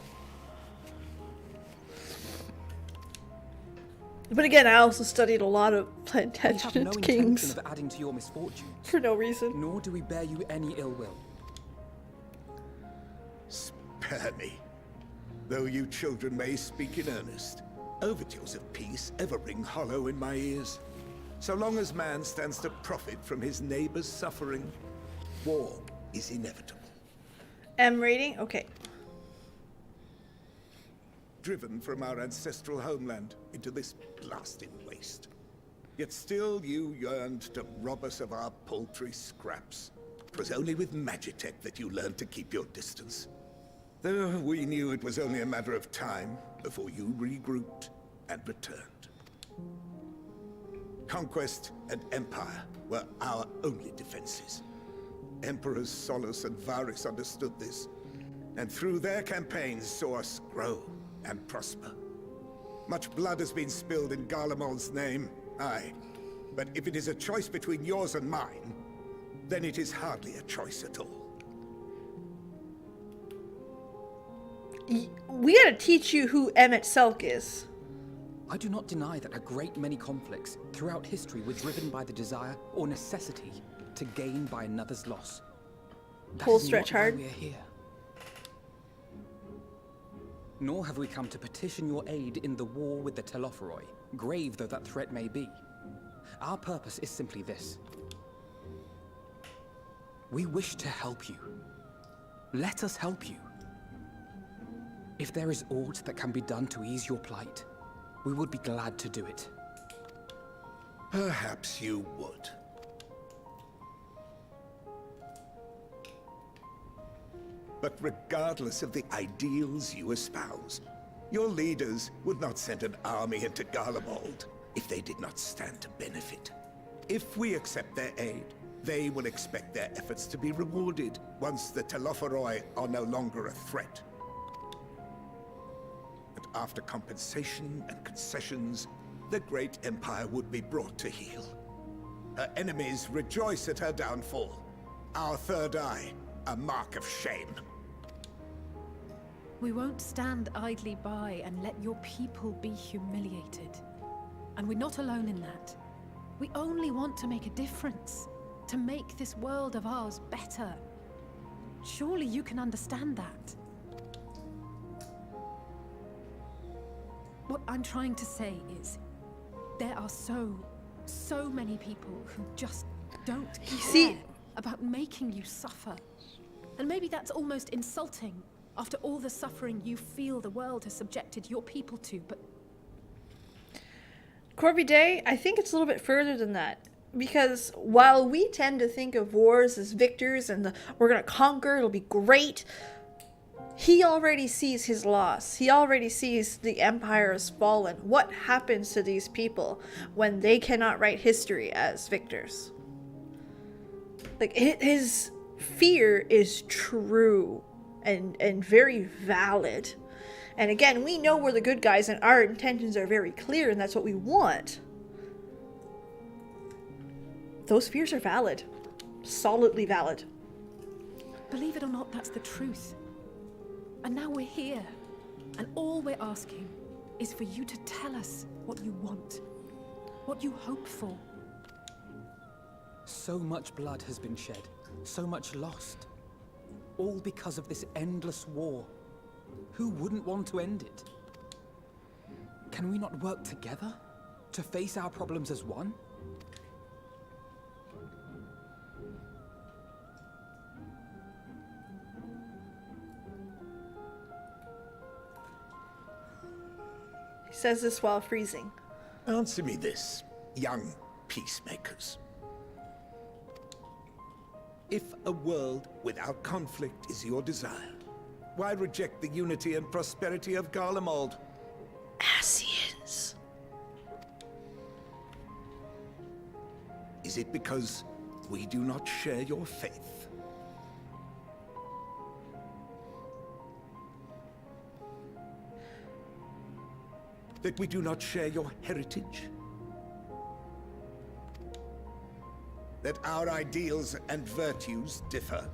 But again, I also studied a lot of Plantagenet we have no kings. intention of adding to your misfortunes. For no reason. Nor do we bear you any ill will. Spare me. Though you children may speak in earnest, overtures of peace ever ring hollow in my ears. So long as man stands to profit from his neighbor's suffering, war is inevitable. M rating? Okay. Driven from our ancestral homeland into this blasted waste. Yet still you yearned to rob us of our paltry scraps. 'Twas only with Magitech that you learned to keep your distance. Though we knew it was only a matter of time before you regrouped and returned. Conquest and empire were our only defenses. Emperors Solus and Varus understood this, and through their campaigns saw us grow and prosper. Much blood has been spilled in Garlemald's name, aye. But if it is a choice between yours and mine, then it is hardly a choice at all. We gotta teach you who Emmett Selk is. I do not deny that a great many conflicts throughout history were driven by the desire or necessity to gain by another's loss. That Pull is stretch not why hard. we are here. Nor have we come to petition your aid in the war with the Telophoroi, grave though that threat may be. Our purpose is simply this. We wish to help you. Let us help you. If there is aught that can be done to ease your plight, we would be glad to do it. Perhaps you would. But regardless of the ideals you espouse, your leaders would not send an army into Garlemald if they did not stand to benefit. If we accept their aid, they will expect their efforts to be rewarded once the Telophoroi are no longer a threat. And after compensation and concessions, the great empire would be brought to heel. Her enemies rejoice at her downfall. Our third eye, a mark of shame. We won't stand idly by and let your people be humiliated. And we're not alone in that. We only want to make a difference, to make this world of ours better. Surely you can understand that. What I'm trying to say is, there are so many people who just don't care about making you suffer. And maybe that's almost insulting after all the suffering you feel the world has subjected your people to, but... Corby Day, I think it's a little bit further than that. Because while we tend to think of wars as victors and we're going to conquer, it'll be great, he already sees his loss. He already sees the empire has fallen. What happens to these people when they cannot write history as victors? Like, his fear is true and very valid. And again, we know we're the good guys and our intentions are very clear and that's what we want. Those fears are valid. Solidly valid. Believe it or not, that's the truth. And now we're here. And all we're asking is for you to tell us what you want. What you hope for. So much blood has been shed. So much lost. All because of this endless war. Who wouldn't want to end it? Can we not work together? To face our problems as one? He says this while freezing. Answer me this, young peacemakers. If a world without conflict is your desire, why reject the unity and prosperity of Garlemald? Asians. Is it because we do not share your faith? That we do not share your heritage? That our ideals and virtues differ?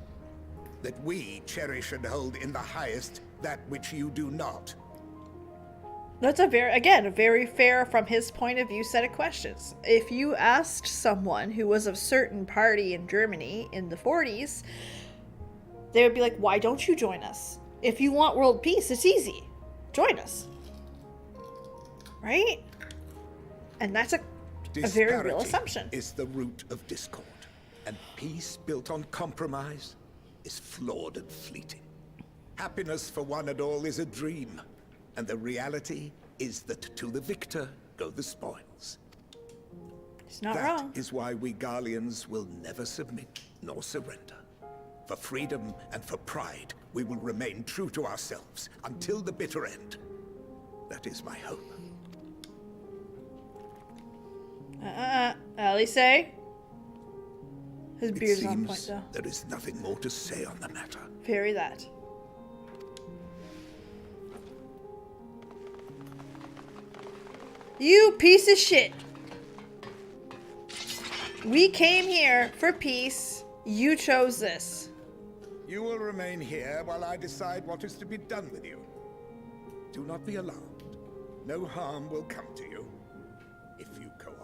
That we cherish and hold in the highest that which you do not? That's a very fair, from his point of view, set of questions. If you asked someone who was of a certain party in Germany in the 40s, they would be like, why don't you join us? If you want world peace, it's easy. Join us. Right? And that's a very real assumption. Is the root of discord, and peace built on compromise is flawed and fleeting. Happiness for one and all is a dream, and the reality is that to the victor go the spoils. It's not wrong. That is why we Garleans will never submit nor surrender. For freedom and for pride, we will remain true to ourselves until the bitter end. That is my hope. Alice? His beard's on point, though. There is nothing more to say on the matter. Very that. You piece of shit. We came here for peace. You chose this. You will remain here while I decide what is to be done with you. Do not be alarmed. No harm will come to you if you cooperate.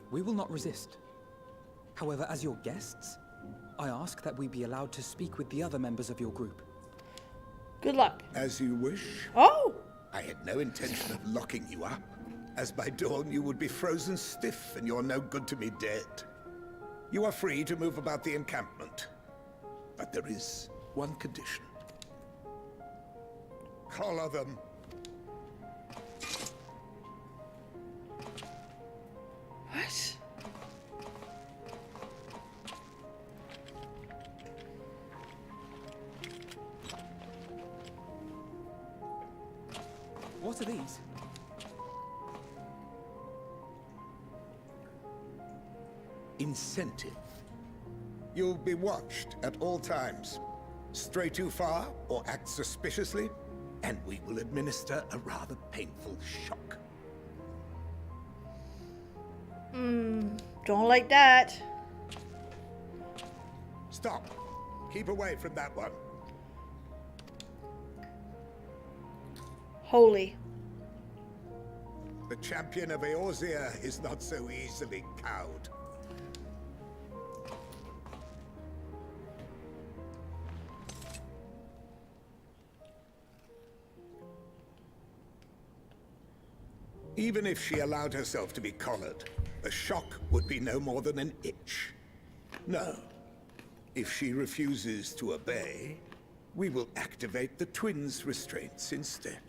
We will not resist. However, as your guests, I ask that we be allowed to speak with the other members of your group. Good luck. As you wish. Oh! I had no intention of locking you up, as by dawn you would be frozen stiff and you're no good to me dead. You are free to move about the encampment, but there is one condition. Collar them. What? What are these? Incentive. You'll be watched at all times. Stray too far or act suspiciously, and we will administer a rather painful shock. Don't like that. Stop. Keep away from that one. Holy. The champion of Eorzea is not so easily cowed. Even if she allowed herself to be collared, the shock would be no more than an itch. No. If she refuses to obey, we will activate the twins' restraints instead.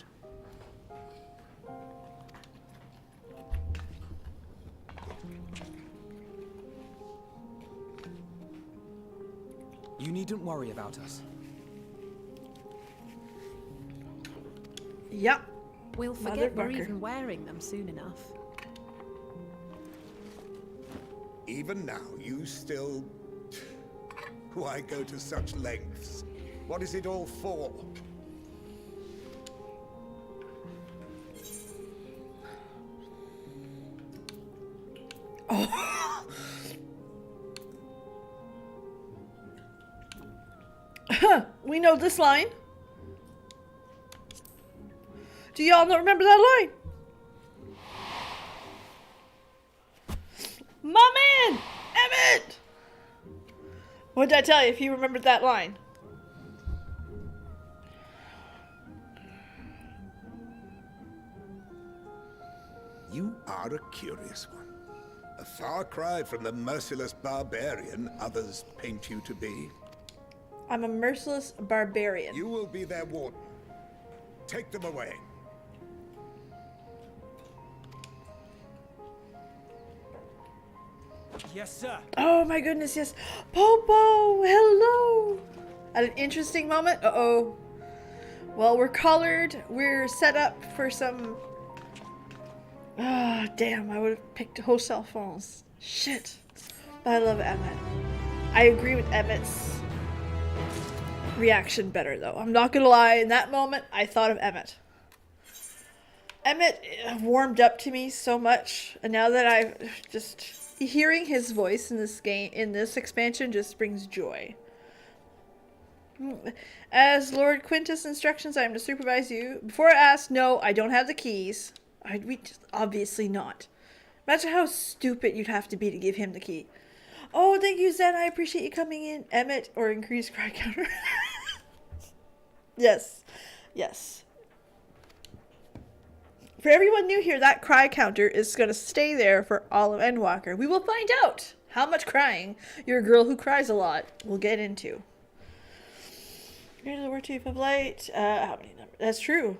You needn't worry about us. Yep. We'll forget we're Motherfucker. even wearing them soon enough. Even now, you still... Why go to such lengths? What is it all for? We know this line. Do y'all not remember that line? My man! Emmett! What did I tell you if you remembered that line? You are a curious one. A far cry from the merciless barbarian others paint you to be. I'm a merciless barbarian. You will be their warden. Take them away. Yes, sir. Oh my goodness, yes. Popo, hello. At an interesting moment. Uh-oh. Well, we're collared. We're set up for some... Ah, damn, I would have picked whole cell phones. Shit. But I love Emmett. I agree with Emmett's reaction better, though. I'm not gonna lie. In that moment, I thought of Emmett. Emmett warmed up to me so much. And now that I've just... Hearing his voice in this game, in this expansion, just brings joy. As Lord Quintus instructions, I am to supervise you. Before I ask, no, I don't have the keys. Obviously not. Imagine how stupid you'd have to be to give him the key. Oh, thank you, Zen. I appreciate you coming in. Emmett, or increase cry counter. Yes. Yes. For everyone new here, that cry counter is going to stay there for all of Endwalker. We will find out how much crying your girl who cries a lot will get into. Here's the Warchief of Light. How many numbers? That's true.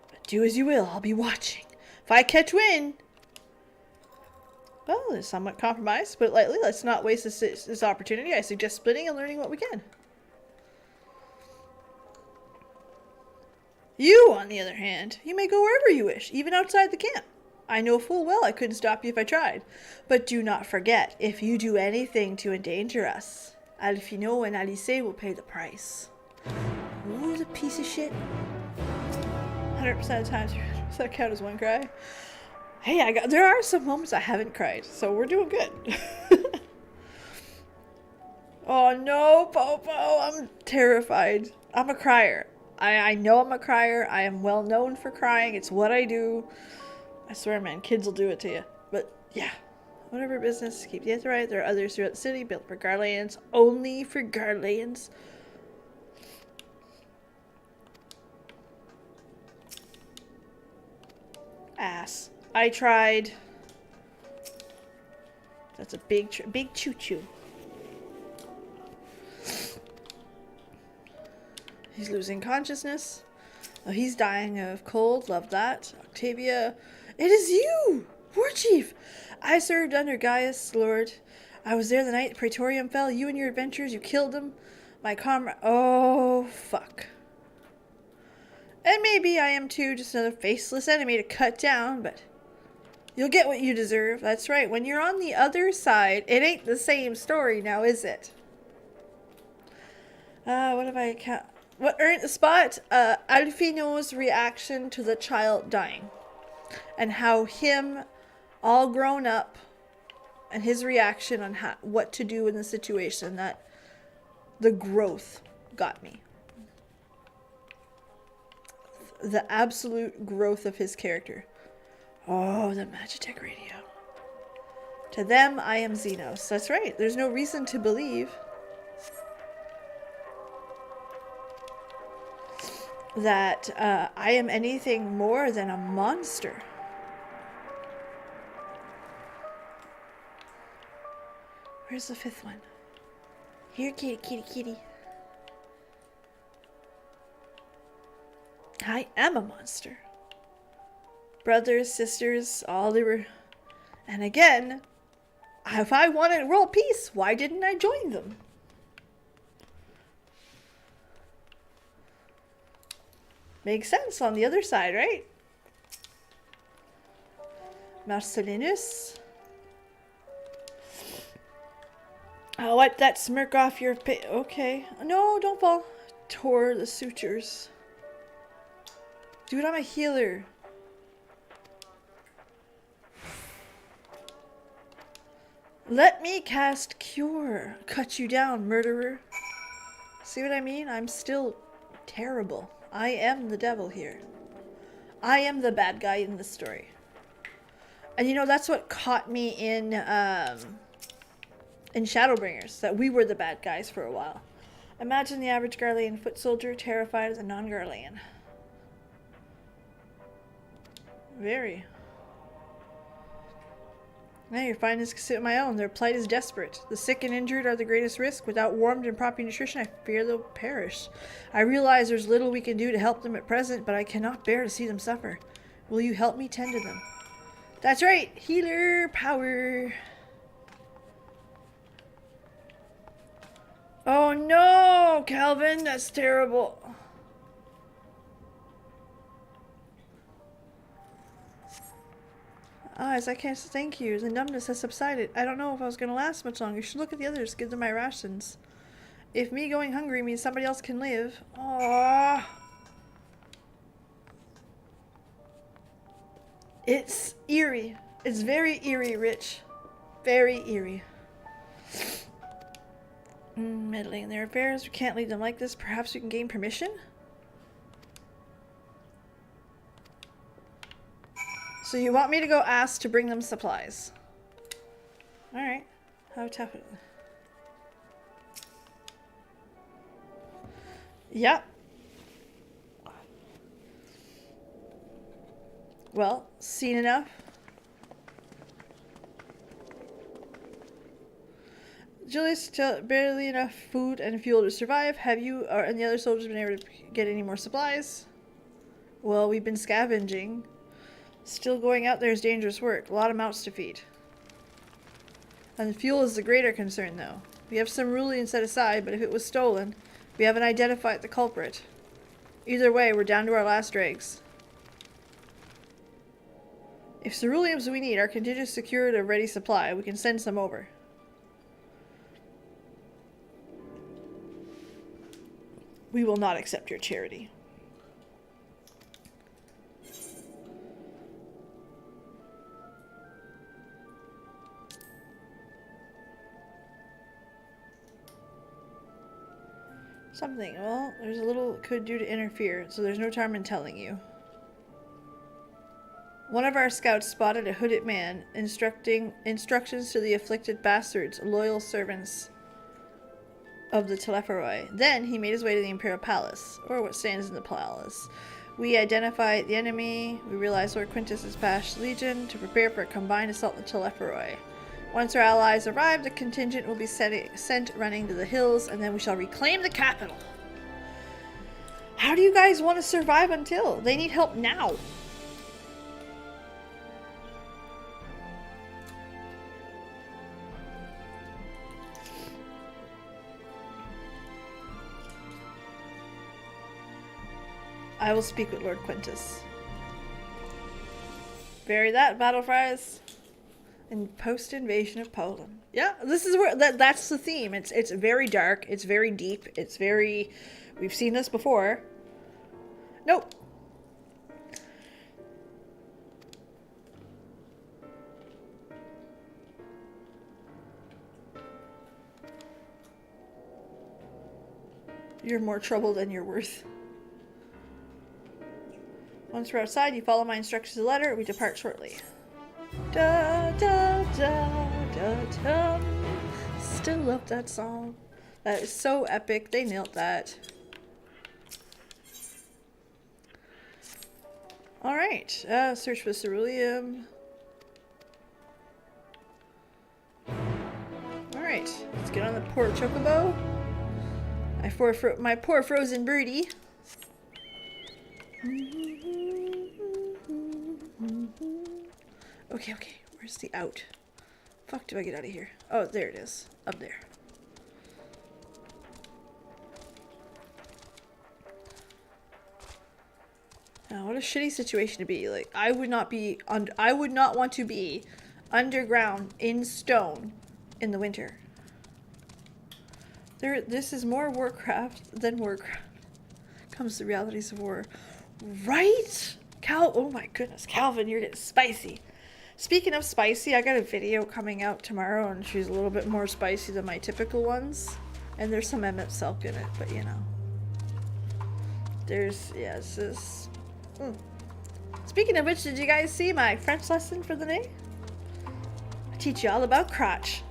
But do as you will. I'll be watching. If I catch wind... Well, it's somewhat compromised, but lightly. Let's not waste this opportunity. I suggest splitting and learning what we can. You, on the other hand, you may go wherever you wish, even outside the camp. I know full well I couldn't stop you if I tried. But do not forget, if you do anything to endanger us, Alfino and Alice will pay the price. Ooh, the piece of shit. 100% of the time, does that count as one cry? Hey, there are some moments I haven't cried, so we're doing good. Oh no, Popo, I'm terrified. I'm a crier. I know I'm a crier. I am well known for crying. It's what I do. I swear, man, kids will do it to you. But yeah, Whatever business, keep the Aether right. There are others throughout the city built for Garlands. Only for Garlands. Ass. I tried. That's a big choo-choo. He's losing consciousness. Oh, he's dying of cold. Love that. Octavia. It is you! Warchief! I served under Gaius, Lord. I was there the night Praetorium fell. You and your adventures, you killed him. My comrade. Oh, fuck. And maybe I am too, just another faceless enemy to cut down, but you'll get what you deserve. That's right. When you're on the other side, it ain't the same story now, is it? What have I... What earned the spot? Alfino's reaction to the child dying. And how him, all grown up, and his reaction on what to do in the situation. That the growth got me. The absolute growth of his character. Oh, the Magitech radio. To them, I am Xenos. That's right. There's no reason to believe that I am anything more than a monster. Where's the fifth one? Here, kitty, kitty, kitty. I am a monster. Brothers, sisters, all they were... And again, if I wanted world peace, why didn't I join them? Makes sense on the other side, right? Marcellinus. Oh, wipe that smirk off your face. Okay. No, don't fall. Tore the sutures. Dude, I'm a healer. Let me cast Cure. Cut you down, murderer. See what I mean? I'm still terrible. I am the devil here. I am the bad guy in this story. And you know, that's what caught me in Shadowbringers. That we were the bad guys for a while. Imagine the average Garlean foot soldier terrified of the non-Garlean. Very. Now your finest can sit on my own. Their plight is desperate. The sick and injured are the greatest risk. Without warmth and proper nutrition, I fear they'll perish. I realize there's little we can do to help them at present, but I cannot bear to see them suffer. Will you help me tend to them? That's right! Healer power! Oh no, Calvin! That's terrible. Eyes, I can't thank you. The numbness has subsided. I don't know if I was going to last much longer. You should look at the others. Give them my rations. If me going hungry means somebody else can live. Aww. It's eerie. It's very eerie, Rich. Very eerie. Meddling in their affairs. We can't leave them like this. Perhaps we can gain permission? So you want me to go ask to bring them supplies? Alright. How tough is it? Yep. Well, seen enough. Julius, barely enough food and fuel to survive. Have you and the other soldiers been able to get any more supplies? Well, we've been scavenging. Still going out there is dangerous work. A lot of mouths to feed. And the fuel is the greater concern, though. We have some ruling set aside, but if it was stolen, we haven't identified the culprit. Either way, we're down to our last dregs. If ceruleans we need are contingent secured a ready supply, we can send some over. We will not accept your charity. Something. Well, there's a little it could do to interfere, so there's no harm in telling you. One of our scouts spotted a hooded man, instructions to the afflicted bastards, loyal servants of the Telepharoi. Then he made his way to the Imperial Palace, or what stands in the palace. We identified the enemy. We realized Lord Quintus has passed Legion to prepare for a combined assault on the Telepharoi. Once our allies arrive, the contingent will be sent running to the hills, and then we shall reclaim the capital. How do you guys want to survive until? They need help now. I will speak with Lord Quintus. Bury that, battle fries. And post-invasion of Poland. Yeah, this is where that's the theme. It's very dark. It's very deep. It's very. We've seen this before. Nope. You're more trouble than you're worth. Once we're outside, you follow my instructions to the letter. We depart shortly. Da da da da da. Still love that song. That is so epic. They nailed that. Alright. Search for ceruleum. Alright. Let's get on the poor chocobo. My poor frozen birdie. Okay, where's the out? Fuck, do I get out of here? Oh, there it is. Up there. Now, what a shitty situation to be. Like, I would not want to be underground in stone in the winter. This is more Warcraft than Warcraft. Comes the realities of war. Right? Oh my goodness, Calvin, you're getting spicy. Speaking of spicy, I got a video coming out tomorrow, and she's a little bit more spicy than my typical ones. And there's some Emmett Selk in it, but you know. This is... Speaking of which, did you guys see my French lesson for the day? I teach you all about crotch.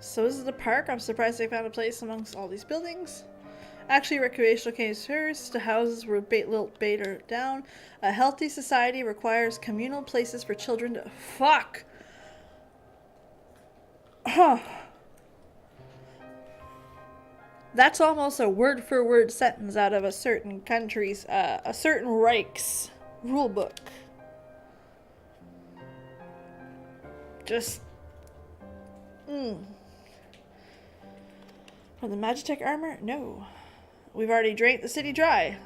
So this is the park. I'm surprised they found a place amongst all these buildings. Actually, recreational case first to houses where lilt are down. A healthy society requires communal places for children to... Fuck! Huh. That's almost a word-for-word sentence out of a certain country's, a certain Reich's rulebook. Just... From the Magitech armor? No. We've already drank the city dry.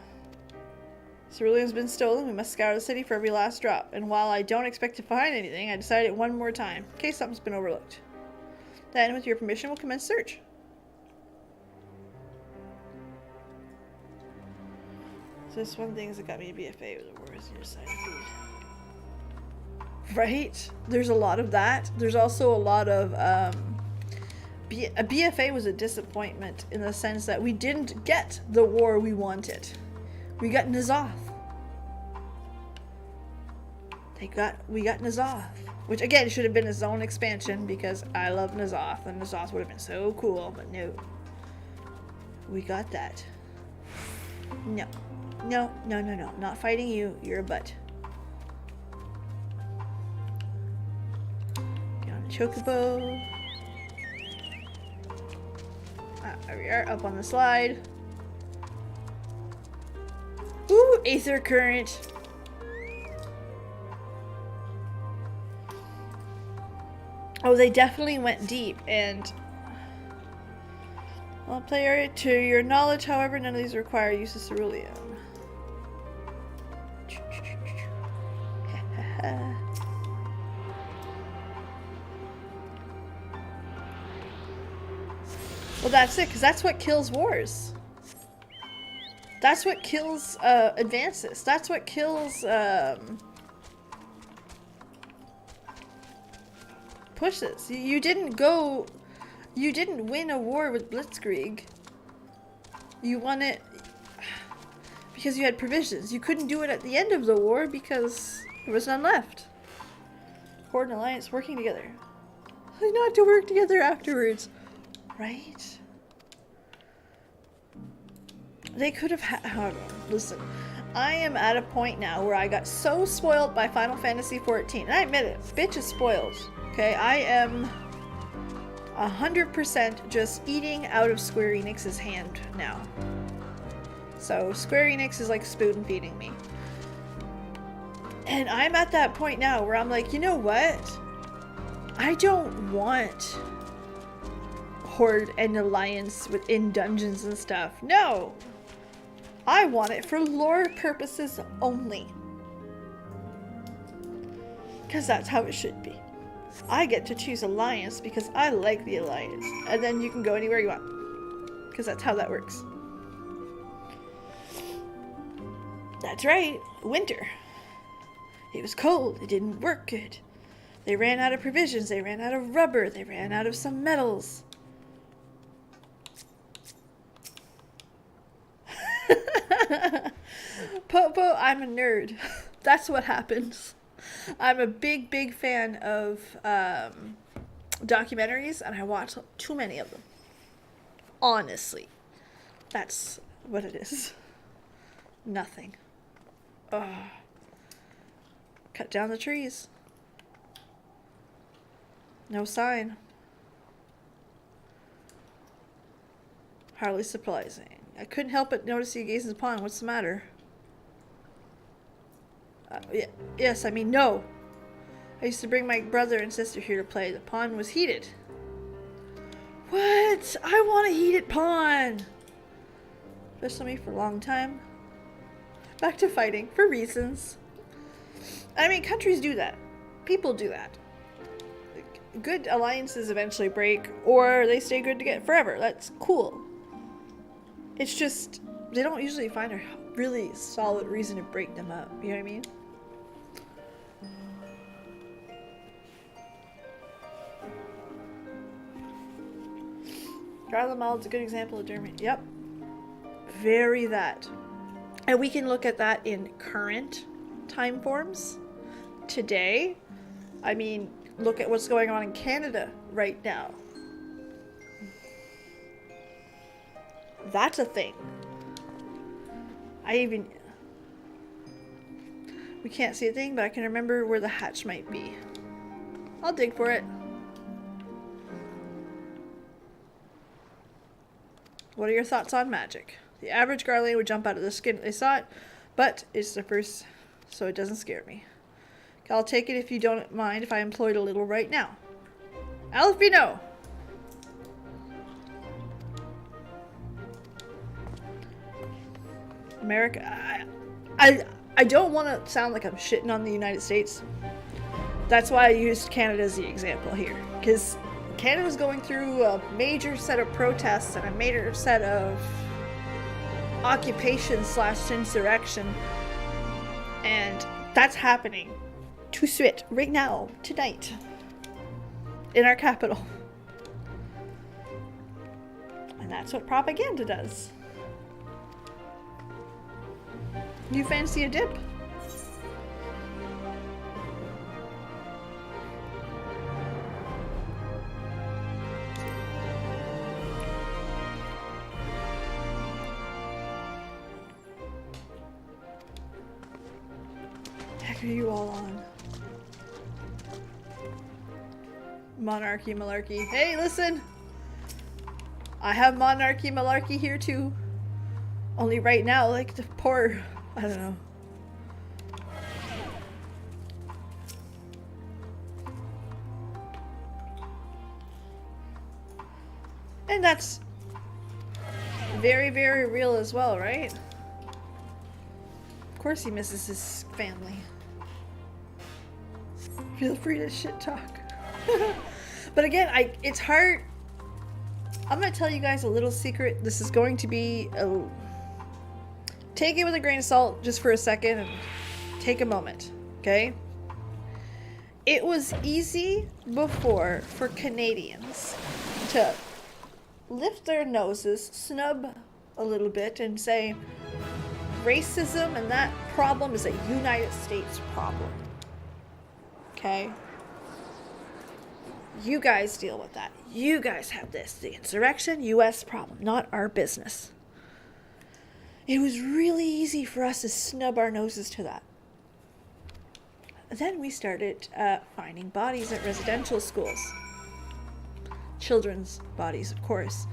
Ceruleum's been stolen. We must scour the city for every last drop. And while I don't expect to find anything, I decided one more time, in case something's been overlooked. Then, with your permission, we'll commence search. So this one thing that got me to BFA was the wars on your side of food. Right? There's a lot of that. There's also a lot of, a BFA was a disappointment in the sense that we didn't get the war we wanted. We got N'Zoth. We got N'Zoth. Which again should have been its own expansion because I love N'Zoth and N'Zoth would have been so cool, but no. We got that. No. No. Not fighting you. You're a butt. Get on the chocobo. There we are, up on the slide. Ooh, Aether Current. Oh, they definitely went deep, and... Well, player, to your knowledge, however, none of these require use of ceruleum. Well, that's it, because that's what kills wars. That's what kills advances. That's what kills pushes. You didn't go... You didn't win a war with Blitzkrieg. You won it because you had provisions. You couldn't do it at the end of the war because there was none left. Horde and Alliance working together. Not to work together afterwards. Right? They could have had... Listen, I am at a point now where I got so spoiled by Final Fantasy XIV. And I admit it, bitch is spoiled. Okay, I am 100% just eating out of Square Enix's hand now. So Square Enix is like spoon feeding me. And I'm at that point now where I'm like, you know what? I don't want Horde and Alliance within dungeons and stuff. No! I want it for lore purposes only. Because that's how it should be. I get to choose Alliance because I like the Alliance. And then you can go anywhere you want. Because that's how that works. That's right. Winter. It was cold. It didn't work good. They ran out of provisions. They ran out of rubber. They ran out of some metals. Popo, I'm a nerd. That's what happens. I'm a big, big fan of documentaries, and I watch too many of them. Honestly. That's what it is. Nothing. Ugh. Cut down the trees. No sign. Hardly surprising. I couldn't help but notice you gazing upon. What's the matter? Yes, I mean, no. I used to bring my brother and sister here to play. The pond was heated. What? I want a heated pond. Especially me for a long time. Back to fighting for reasons. I mean, countries do that. People do that. Good alliances eventually break, or they stay good together forever. That's cool. It's just, they don't usually find a really solid reason to break them up. You know what I mean? Garlemald's a good example of Germany. Yep. Very that. And we can look at that in current time forms. Today, I mean, look at what's going on in Canada right now. That's a thing. We can't see a thing, but I can remember where the hatch might be. I'll dig for it. What are your thoughts on magic? The average Garland would jump out of the skin if they saw it, but it's the first, so it doesn't scare me. I'll take it if you don't mind if I employ it a little right now. Alfino! America. I don't want to sound like I'm shitting on the United States. That's why I used Canada as the example here. Because Canada's going through a major set of protests and a major set of occupation/insurrection. And that's happening to Swit right now, tonight, in our capital. And that's what propaganda does. You fancy a dip? Heck are you all on? Monarchy malarkey. Hey, listen! I have monarchy malarkey here too. Only right now, like the poor... I don't know. And that's very, very real as well, right? Of course he misses his family. Feel free to shit talk. But again, it's hard. I'm gonna tell you guys a little secret. This is going to be a... Take it with a grain of salt just for a second and take a moment, okay? It was easy before for Canadians to lift their noses, snub a little bit, and say racism and that problem is a United States problem. Okay? You guys deal with that. You guys have this. The insurrection, US problem, not our business. It was really easy for us to snub our noses to that. Then we started finding bodies at residential schools. Children's bodies, of course.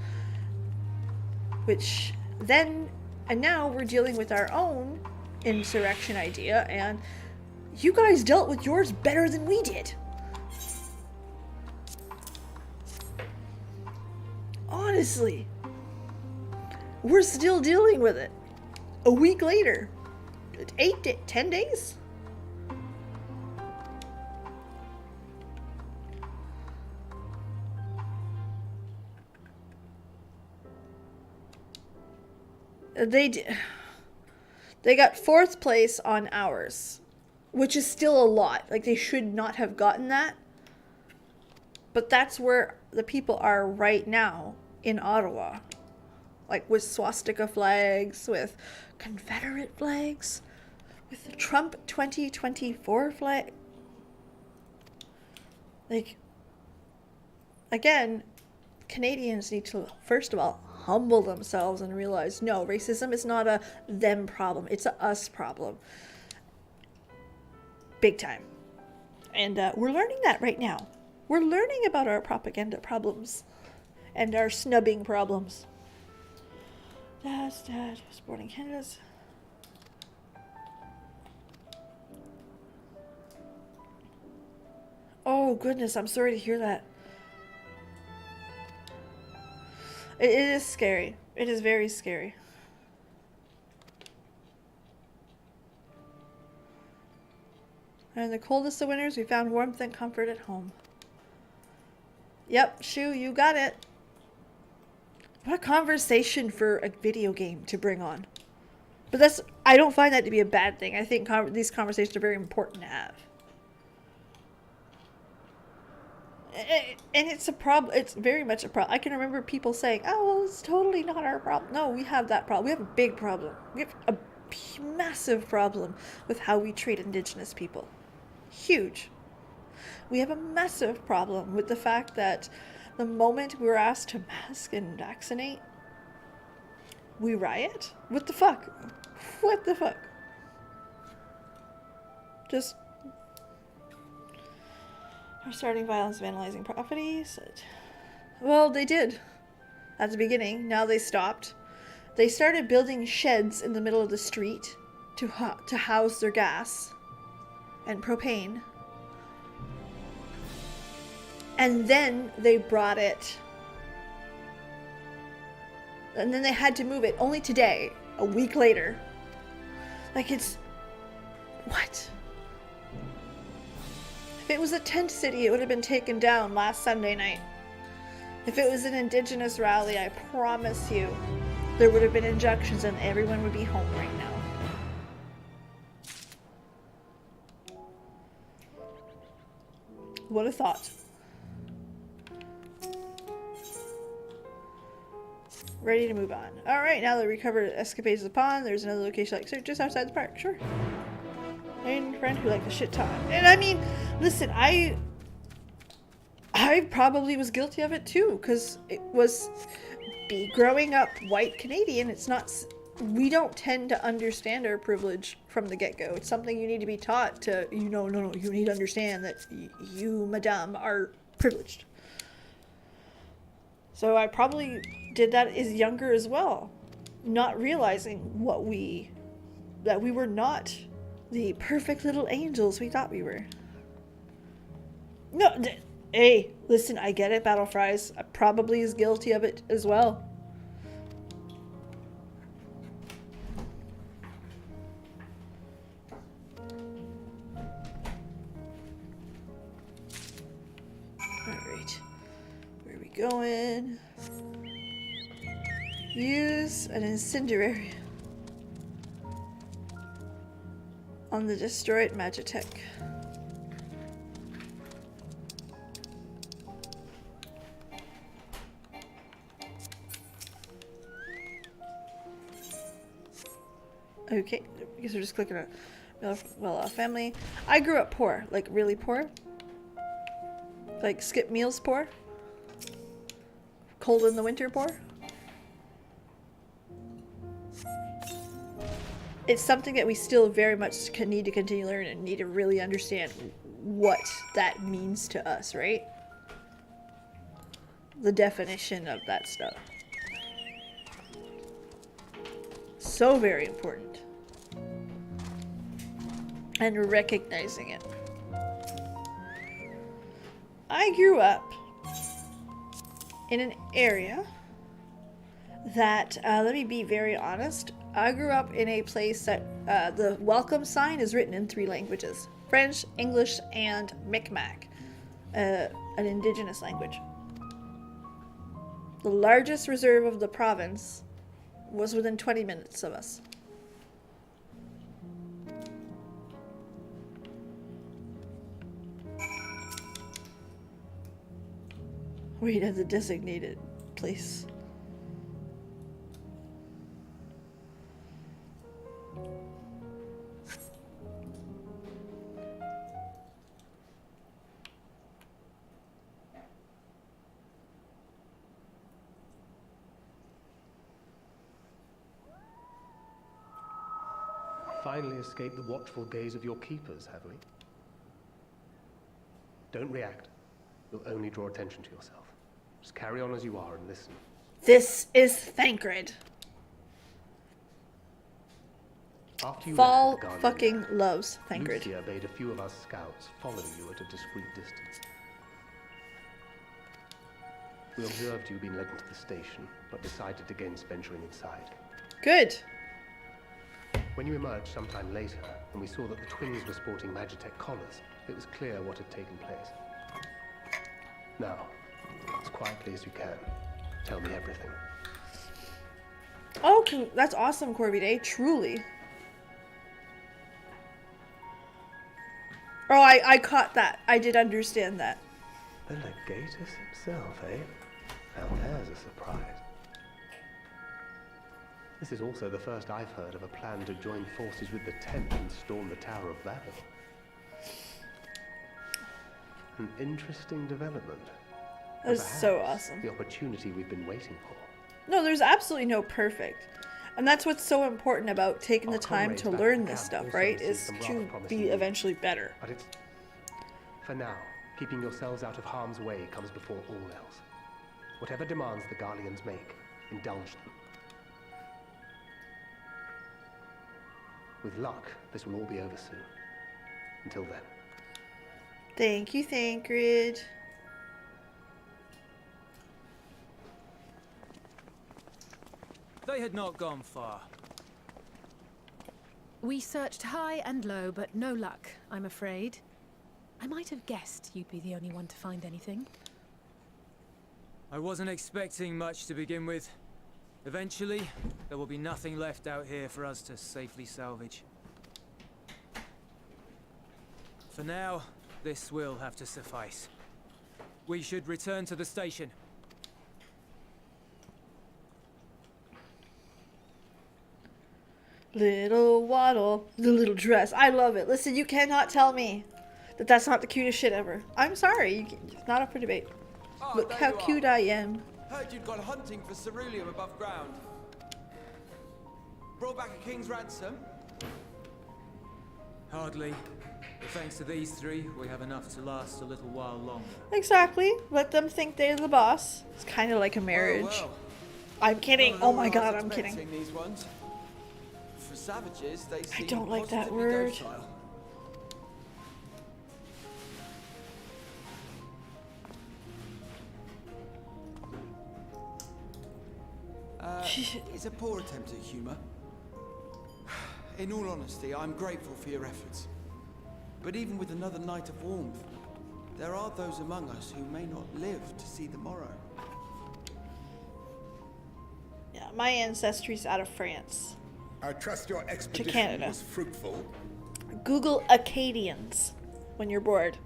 Which then, and now we're dealing with our own insurrection idea, and you guys dealt with yours better than we did. Honestly, we're still dealing with it. A week later. 10 days? They got 4th place on ours, which is still a lot. Like, they should not have gotten that. But that's where the people are right now in Ottawa. Like, with swastika flags, with Confederate flags, with the Trump 2024 flag. Like, again, Canadians need to, first of all, humble themselves and realize, no, racism is not a them problem. It's a us problem. Big time. And we're learning that right now. We're learning about our propaganda problems and our snubbing problems. Dad, sporting Canada's. Oh, goodness, I'm sorry to hear that. It is scary. It is very scary. And in the coldest of winters, we found warmth and comfort at home. Yep, Shu, you got it. What a conversation for a video game to bring on. But I don't find that to be a bad thing. I think these conversations are very important to have. And it's a problem. It's very much a problem. I can remember people saying, oh, well, it's totally not our problem. No, we have that problem. We have a big problem. We have a massive problem with how we treat Indigenous people. Huge. We have a massive problem with the fact that the moment we were asked to mask and vaccinate, we riot? What the fuck? What the fuck? Just... are starting violence, vandalizing properties. Well, they did at the beginning. Now they stopped. They started building sheds in the middle of the street to house their gas and propane. And then they brought it. And then they had to move it only today, a week later. Like, it's... what? If it was a tent city, it would have been taken down last Sunday night. If it was an Indigenous rally, I promise you, there would have been injunctions and everyone would be home right now. What a thought. Ready to move on. Alright, now that we covered escapades of the pond, there's another location like just outside the park. Sure. And friend who liked the shit ton. And I mean, listen, I probably was guilty of it too, because it was growing up white Canadian. It's not, we don't tend to understand our privilege from the get-go. It's something you need to be taught to, no, you need to understand that you, madame, are privileged. So I probably did that as younger as well, not realizing that we were not the perfect little angels we thought we were. No, hey, listen, I get it, Battle Fries. I probably is guilty of it as well. Alright, where are we going? Use an incendiary on the destroyed Magitech. Okay, I guess we're just clicking on family. I grew up poor, like really poor. Like skip meals poor. Cold in the winter poor. It's something that we still very much need to continue learning and need to really understand what that means to us, right? The definition of that stuff. So very important. And recognizing it. I grew up in an area that, let me be very honest, I grew up in a place that the welcome sign is written in 3 languages. French, English, and Mi'kmaq, an indigenous language. The largest reserve of the province was within 20 minutes of us. Wait at the designated place. Finally escaped the watchful gaze of your keepers, have we? Don't react. You'll only draw attention to yourself. Just carry on as you are and listen. This is Thancred. After you Fall left the Garlemald, fucking loves Thancred. Lucia bade a few of us scouts follow you at a discreet distance. We observed you being led into the station, but decided against venturing inside. Good. When you emerged sometime later, and we saw that the twins were sporting Magitech collars, it was clear what had taken place. Now, as quietly as you can, tell me everything. Oh, that's awesome, Corby Day. Truly. Oh, I caught that. I did understand that. The Legatus himself, eh? Now there's a surprise. This is also the first I've heard of a plan to join forces with the Tenth and storm the Tower of Babel. An interesting development. That is so awesome. The opportunity we've been waiting for. No, there's absolutely no perfect. And that's what's so important about taking the time to learn this stuff, right? Is to be eventually better. But it's... For now, keeping yourselves out of harm's way comes before all else. Whatever demands the Garleans make, indulge them. With luck, this will all be over soon. Until then. Thank you, Thancred. They had not gone far. We searched high and low, but no luck, I'm afraid. I might have guessed you'd be the only one to find anything. I wasn't expecting much to begin with. Eventually, there will be nothing left out here for us to safely salvage. For now, this will have to suffice. We should return to the station. Little waddle, the little dress. I love it. Listen, you cannot tell me that that's not the cutest shit ever. I'm sorry. It's not up for debate. Oh, look how cute I am. Heard you'd gone hunting for ceruleum above ground. Brought back a king's ransom? Hardly. But thanks to these 3, we have enough to last a little while longer. Exactly. Let them think they're the boss. It's kind of like a marriage. Well. I'm kidding. Oh my god, I'm kidding. These ones. For savages, they seem I don't like that positively word. docile. It's a poor attempt at humor. In all honesty, I'm grateful for your efforts. But even with another night of warmth, there are those among us who may not live to see the morrow. Yeah, my ancestry's out of France. I trust your expedition to Canada. was fruitful. Google Acadians when you're bored.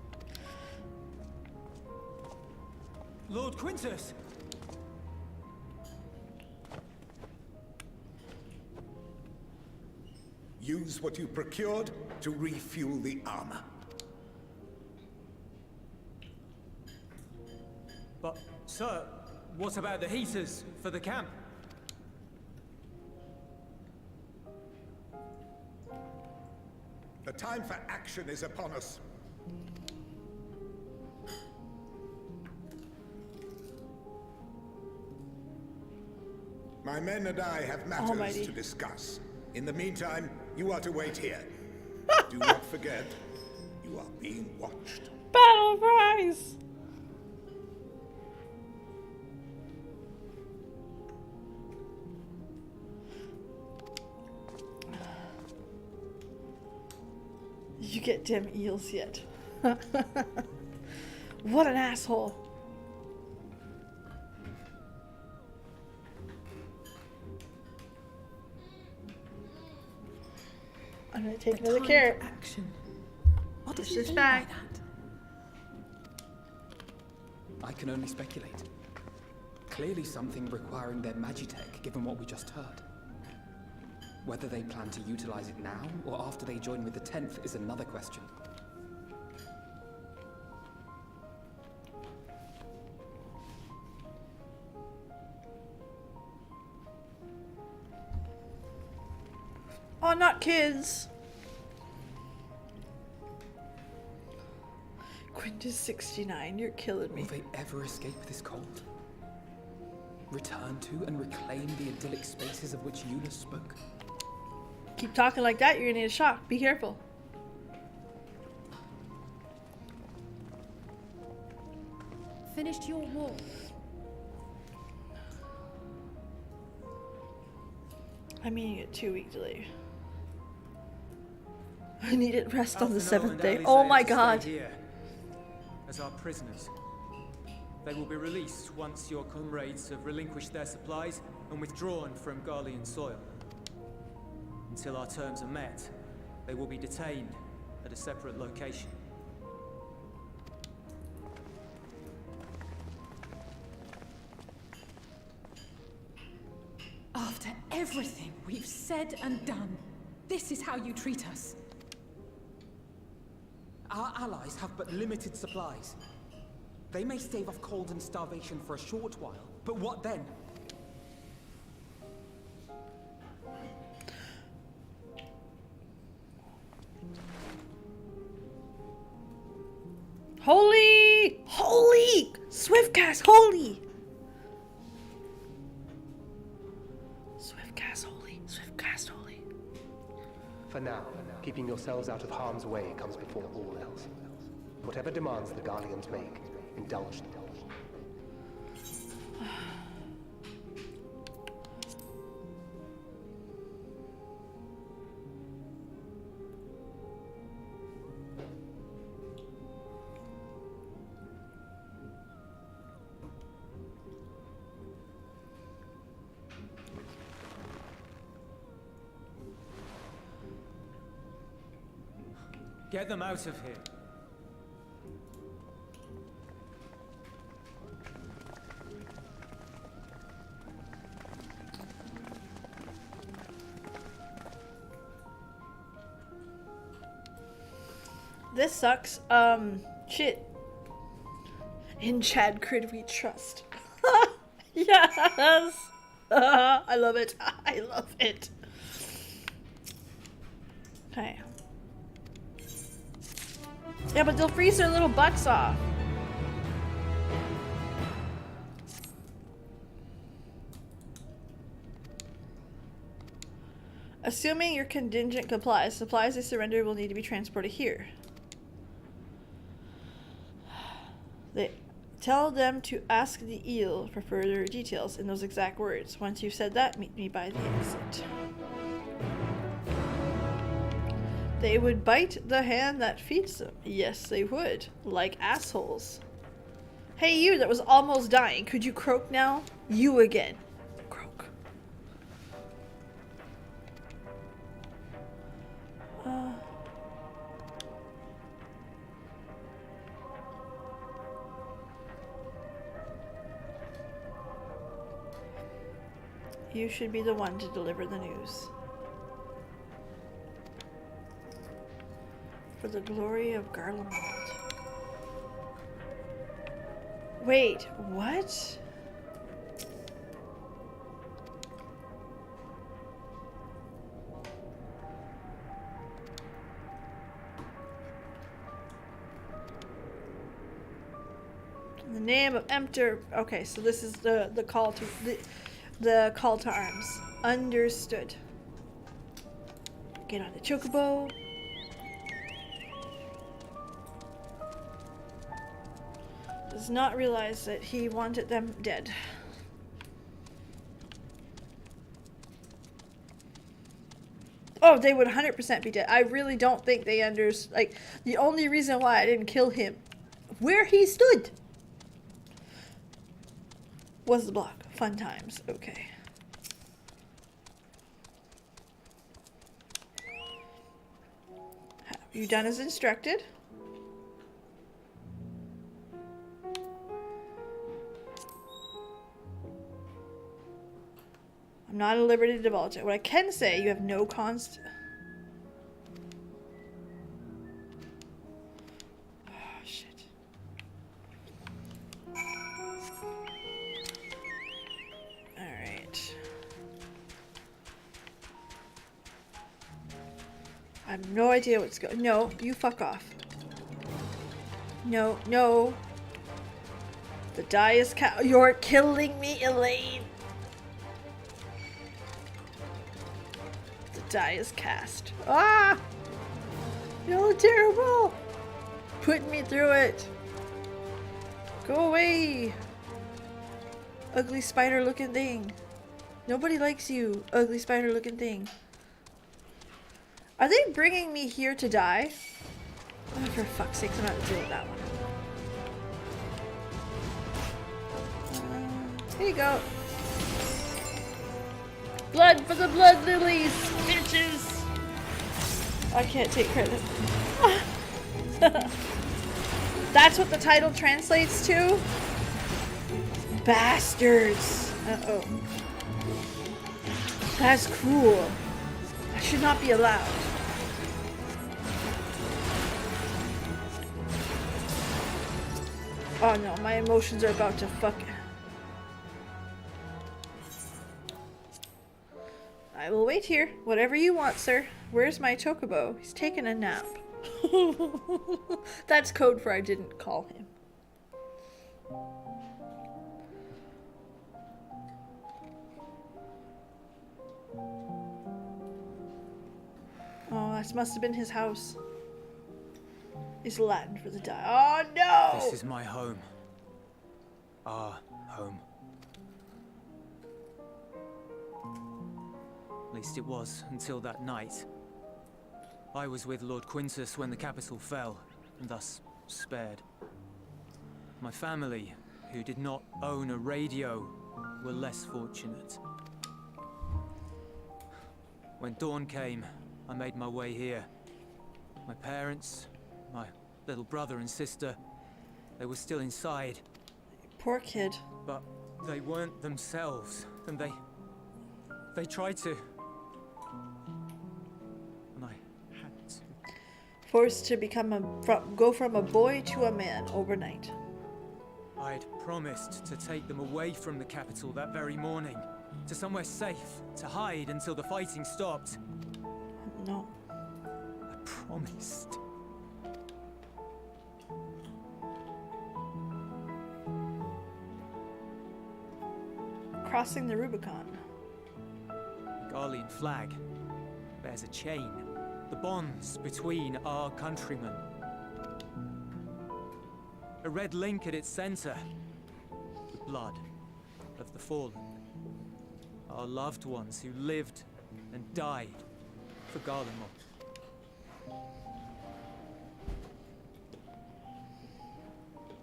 Lord Quintus! Use what you procured to refuel the armor. But, sir, what about the heaters for the camp? The time for action is upon us. My men and I have matters Almighty. to discuss. In the meantime, you are to wait here. Do not forget, you are being watched. Battle prize! You get dim eels yet. What an asshole. I'm gonna take another carrot. Action. What Push did you this mean back. by that? I can only speculate. Clearly something requiring their magitech, given what we just heard. Whether they plan to utilize it now, or after they join with the 10th, is another question. Oh, not kids. Quintus 69, you're killing me. Will they ever escape this cold? Return to and reclaim the idyllic spaces of which Eunice spoke? Keep talking like that, you're gonna need a shock. Be careful. Finished your war. I'm meaning a 2-week delay. I needed rest on the Alphenol 7th and day. Alice Oh are my to stay god. here as our prisoners. They will be released once your comrades have relinquished their supplies and withdrawn from Garlean soil. Until our terms are met, they will be detained at a separate location. After everything we've said and done, this is how you treat us. Our allies have but limited supplies. They may stave off cold and starvation for a short while, but what then? Holy! Holy! Swiftcast, holy! Swiftcast, holy. Swiftcast, holy. For now, keeping yourselves out of harm's way comes before all else. Whatever demands the Garleans make, indulge them. Get them out of here. This sucks. Shit. In Chad Crid we trust. Yes! I love it. I love it. Okay. Yeah, but they'll freeze their little butts off. Assuming your contingent complies, supplies they surrender will need to be transported here. They tell them to ask the eel for further details in those exact words. Once you've said that, meet me by the exit. They would bite the hand that feeds them. Yes, they would. Like assholes. Hey, you that was almost dying. Could you croak now? You again. Croak. You should be the one to deliver the news. For the glory of Garlemald. Wait, what? In the name of Emperor. Okay, so this is the call to the call to arms. Understood. Get on the chocobo. Does not realize that he wanted them dead. Oh, they would 100% be dead. I really don't think they like, the only reason why I didn't kill him where he stood was the block. Fun times. Okay. Have you done as instructed? I'm not at liberty to divulge it. What I can say, you have no const... Oh, shit. Alright. I have no idea what's going... No, you fuck off. No, no. The die is You're killing me, Elaine. Die is cast. Ah! You're terrible! Put me through it! Go away! Ugly spider looking thing. Nobody likes you, ugly spider looking thing. Are they bringing me here to die? Oh, for fuck's sake, I'm not dealing with that one. Here you go. Blood for the blood lilies, bitches! I can't take credit. That's what the title translates to? Bastards! Uh-oh. That's cruel. I should not be allowed. Oh no, my emotions are about to fuck it. I will wait here. Whatever you want, sir. Where's my chocobo? He's taking a nap. That's code for I didn't call him. Oh, that must have been his house. Is Latin for the die. Oh no! This is my home. Our home. At least it was, until that night. I was with Lord Quintus when the capital fell, and thus spared. My family, who did not own a radio, were less fortunate. When dawn came, I made my way here. My parents, my little brother and sister, they were still inside. Poor kid. But they weren't themselves, and they tried to. And I had to. Forced to become go from a boy to a man overnight. I'd promised to take them away from the capital that very morning, to somewhere safe, to hide until the fighting stopped. No. I promised. Crossing the Rubicon. The Garlean flag bears a chain, the bonds between our countrymen. A red link at its center, the blood of the fallen. Our loved ones who lived and died for Garlemald.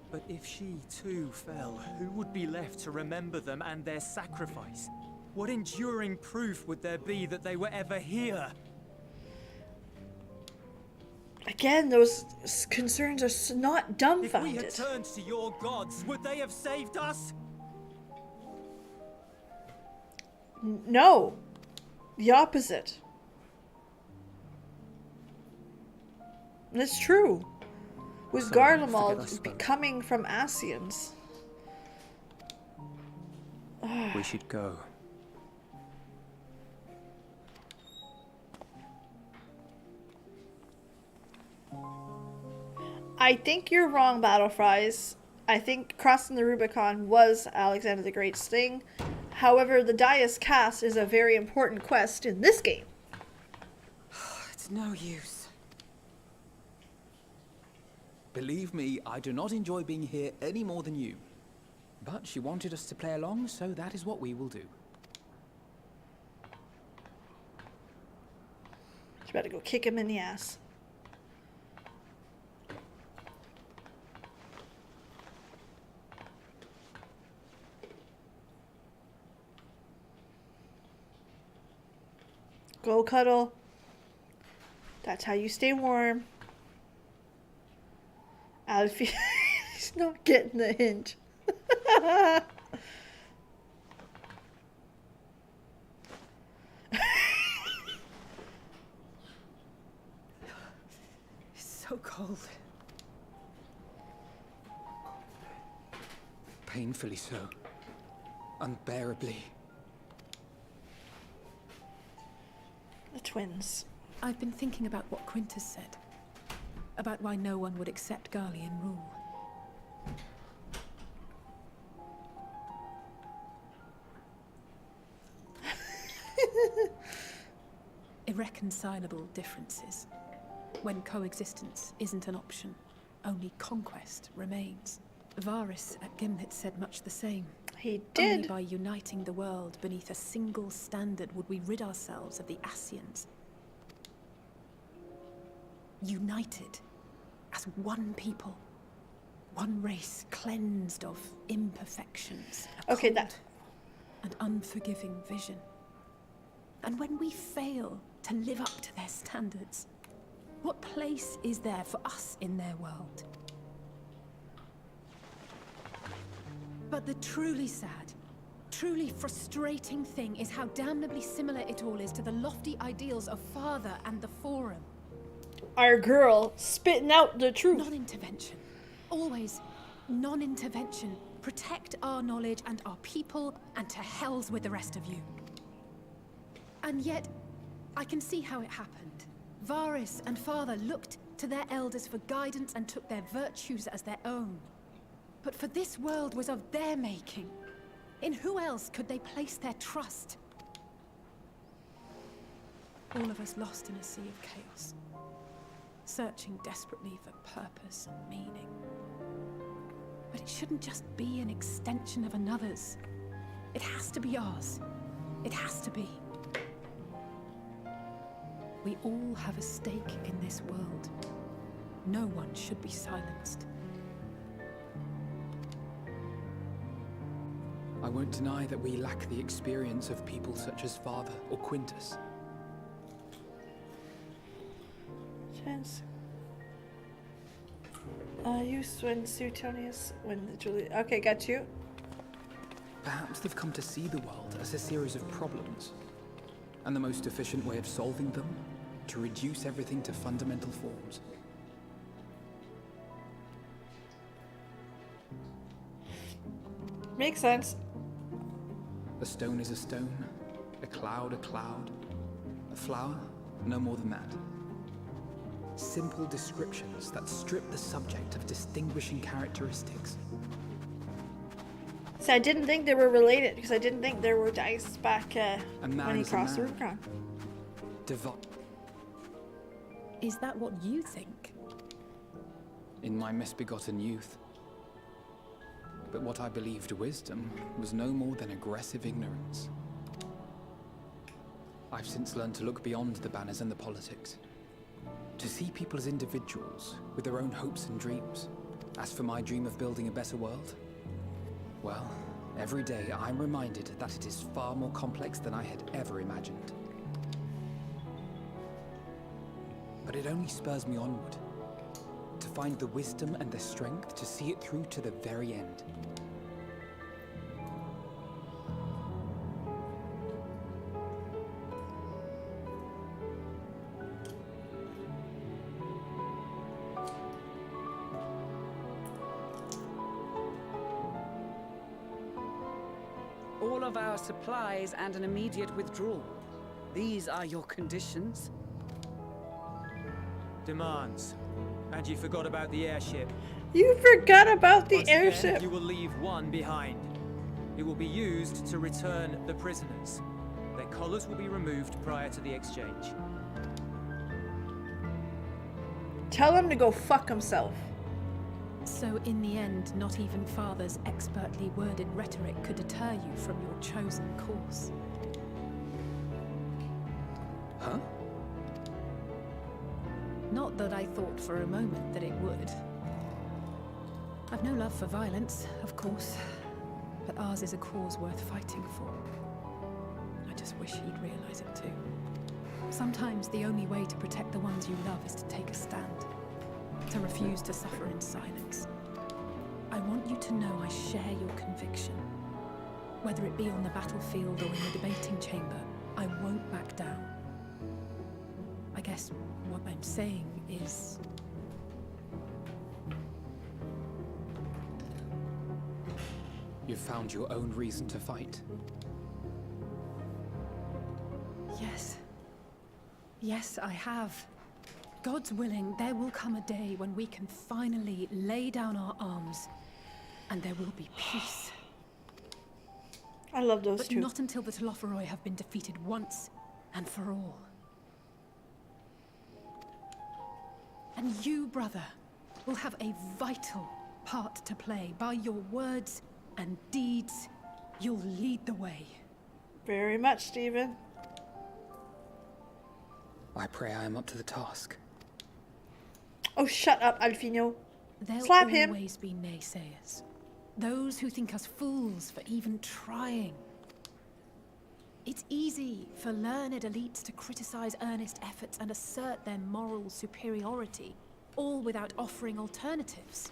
But if she too fell, who would be left to remember them and their sacrifice? What enduring proof would there be that they were ever here? Again, those concerns are not dumbfounded. If we had turned to your gods, would they have saved us? No. The opposite. It's true. With So, forget I Garlemald spoke. coming from Asians. We should go. I think you're wrong, Battle Fries. I think crossing the Rubicon was Alexander the Great's thing. However, the Dias Cast is a very important quest in this game. It's no use. Believe me, I do not enjoy being here any more than you. But she wanted us to play along, so that is what we will do. You better go kick him in the ass. Go cuddle. That's how you stay warm. Alfie, he's not getting the hint. It's so cold. Painfully so. Unbearably. The twins. I've been thinking about what Quintus said. About why no one would accept Garlean rule. Irreconcilable differences. When coexistence isn't an option, only conquest remains. Varys at Gimlet said much the same. He did. Only by uniting the world beneath a single standard would we rid ourselves of the Asians. United as one people, one race cleansed of imperfections. Okay, cold that. and unforgiving vision. And when we fail to live up to their standards, what place is there for us in their world? But the truly sad, truly frustrating thing is how damnably similar it all is to the lofty ideals of Father and the Forum. Our girl spitting out the truth. Non-intervention. Always non-intervention. Protect our knowledge and our people, and to hells with the rest of you. And yet, I can see how it happened. Varys and Father looked to their elders for guidance and took their virtues as their own. But for this world was of their making. In who else could they place their trust? All of us lost in a sea of chaos, searching desperately for purpose and meaning. But it shouldn't just be an extension of another's. It has to be ours. It has to be. We all have a stake in this world. No one should be silenced. I won't deny that we lack the experience of people such as Father or Quintus. Chance. Use when Suetonius, when the Julie. Okay, got you. Perhaps they've come to see the world as a series of problems, and the most efficient way of solving them, to reduce everything to fundamental forms. Makes sense. A stone is a stone, a cloud, a flower, no more than that. Simple descriptions that strip the subject of distinguishing characteristics. So I didn't think they were related, because I didn't think there were dice back when he crossed the Rubicon. Is that what you think? In my misbegotten youth. But what I believed wisdom was no more than aggressive ignorance. I've since learned to look beyond the banners and the politics. To see people as individuals, with their own hopes and dreams. As for my dream of building a better world, well, every day I'm reminded that it is far more complex than I had ever imagined. But it only spurs me onward, to find the wisdom and the strength to see it through to the very end. all of our supplies and an immediate withdrawal. These are your conditions. Demands. And you forgot about the airship. You forgot about the Once again, airship. you will leave one behind. It will be used to return the prisoners. Their collars will be removed prior to the exchange. Tell him to go fuck himself. So in the end, not even Father's expertly worded rhetoric could deter you from your chosen course. Huh? Not that I thought for a moment that it would. I've no love for violence, of course, but ours is a cause worth fighting for. I just wish he'd realize it too. Sometimes the only way to protect the ones you love is to take a stand, to refuse to suffer in silence. I want you to know I share your conviction. Whether it be on the battlefield or in the debating chamber, I won't back down. I guess what I'm saying is... You've found your own reason to fight. Yes. Yes, I have. God's willing, there will come a day when we can finally lay down our arms, and there will be peace. I love those But two. not until the Telophoroi have been defeated once and for all. And you, brother, will have a vital part to play. By your words and deeds, you'll lead the way. Very much, Stephen. I pray I am up to the task. Oh, shut up, Alfino. There'll Slap him. always be naysayers. Those who think us fools for even trying. It's easy for learned elites to criticize earnest efforts and assert their moral superiority, all without offering alternatives.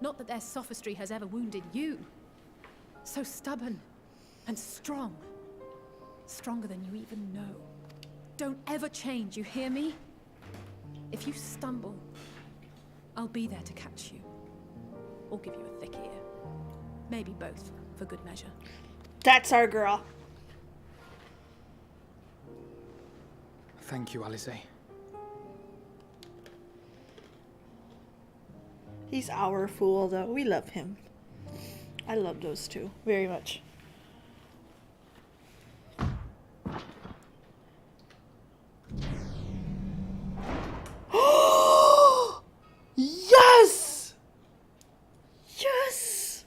Not that their sophistry has ever wounded you. So stubborn and strong. Stronger than you even know. Don't ever change, you hear me? If you stumble, I'll be there to catch you. Or give you a thick ear. Maybe both, for good measure. That's our girl. Thank you, Alizé. He's our fool, though. We love him. I love those two very much. Yes! Yes!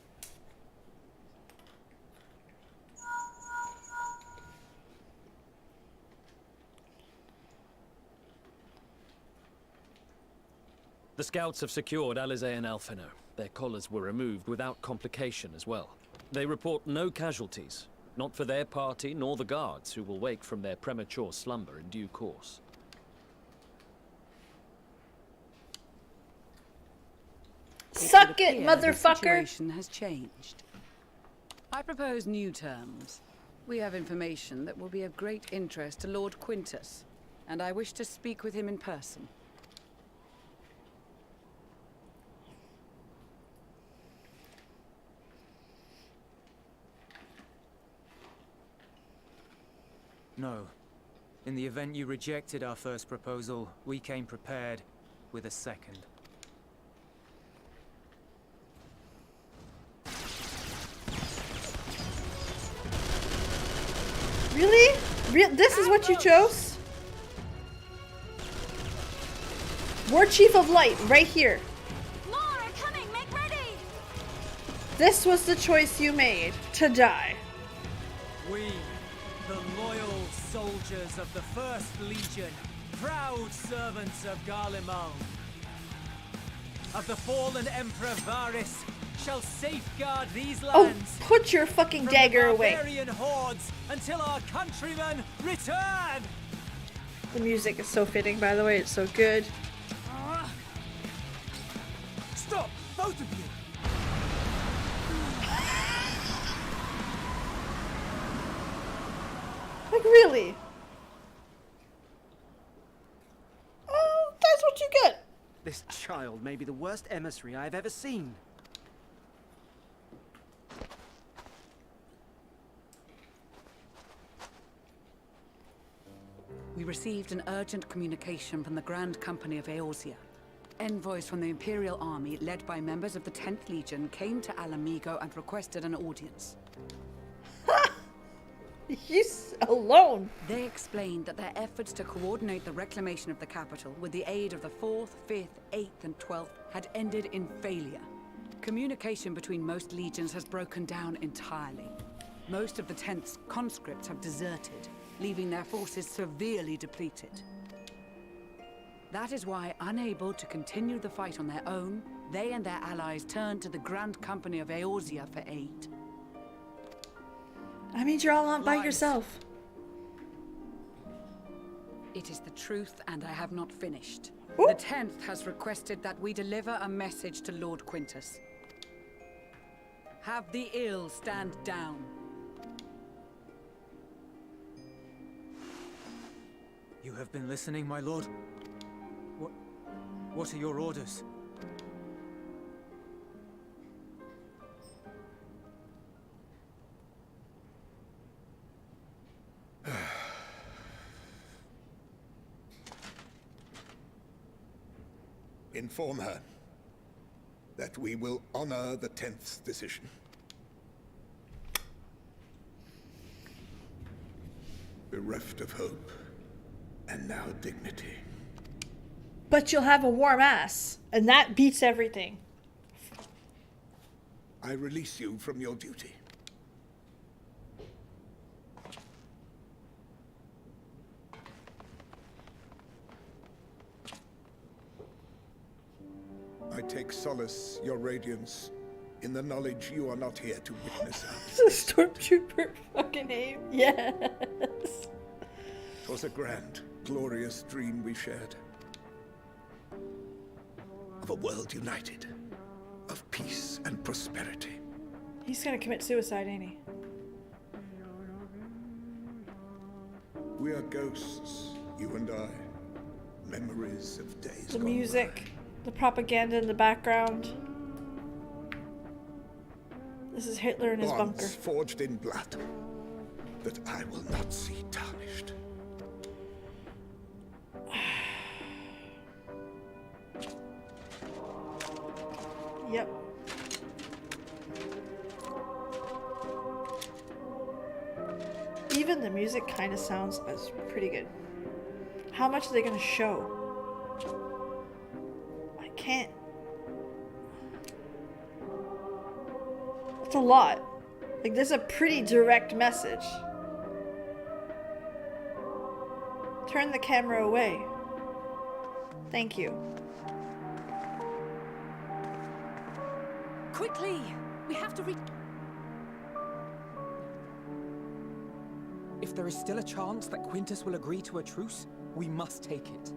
The scouts have secured Alizé and Alfino. Their collars were removed without complication as well. They report no casualties, not for their party nor the guards, who will wake from their premature slumber in due course. Suck it, would appear the motherfucker! situation has changed. I propose new terms. We have information that will be of great interest to Lord Quintus, and I wish to speak with him in person. No. In the event you rejected our first proposal, we came prepared with a second. Really? This is what you chose? Warchief of Light, right here. More are coming! Make ready! This was the choice you made, to die. We, the loyal soldiers of the First Legion, proud servants of Garlemald, of the fallen Emperor Varys, shall safeguard these Oh, lands put your fucking from dagger the away. barbarian hordes until our countrymen return! The music is so fitting, by the way. It's so good. Stop, both of you! Like, really? Oh, that's what you get. This child may be the worst emissary I have ever seen. we received an urgent communication from the Grand Company of Eorzea. Envoys from the Imperial Army, led by members of the 10th Legion, came to Alamigo and requested an audience. He's alone. They explained that their efforts to coordinate the reclamation of the capital with the aid of the 4th, 5th, 8th, and 12th had ended in failure. Communication between most legions has broken down entirely. Most of the 10th's conscripts have deserted, leaving their forces severely depleted. That is why, unable to continue the fight on their own, they and their allies turned to the Grand Company of Eorzea for aid. I mean, you're all on by yourself. It is the truth, and I have not finished. Ooh. The 10th has requested that we deliver a message to Lord Quintus. Have the ill stand down. You have been listening, my lord? What are your orders? Inform her that we will honor the 10th's decision. Bereft of hope, and now dignity. But you'll have a warm ass, and that beats everything. I release you from your duty. I take solace, your radiance, in the knowledge you are not here to witness. It's a stormtrooper fucking name. Yes. 'Twas a grand, glorious dream we shared. Of a world united, of peace and prosperity. He's gonna commit suicide, ain't he? We are ghosts, you and I. Memories of days The gone music, the propaganda in the background. This is Hitler in his Bonds bunker. forged in blood that I will not see tarnished. Yep. Even the music kind of sounds as pretty good. How much are they gonna show? I can't. It's a lot. Like, there's a pretty direct message. Turn the camera away. Thank you. Quickly! We have to reach. If there is still a chance that Quintus will agree to a truce, we must take it.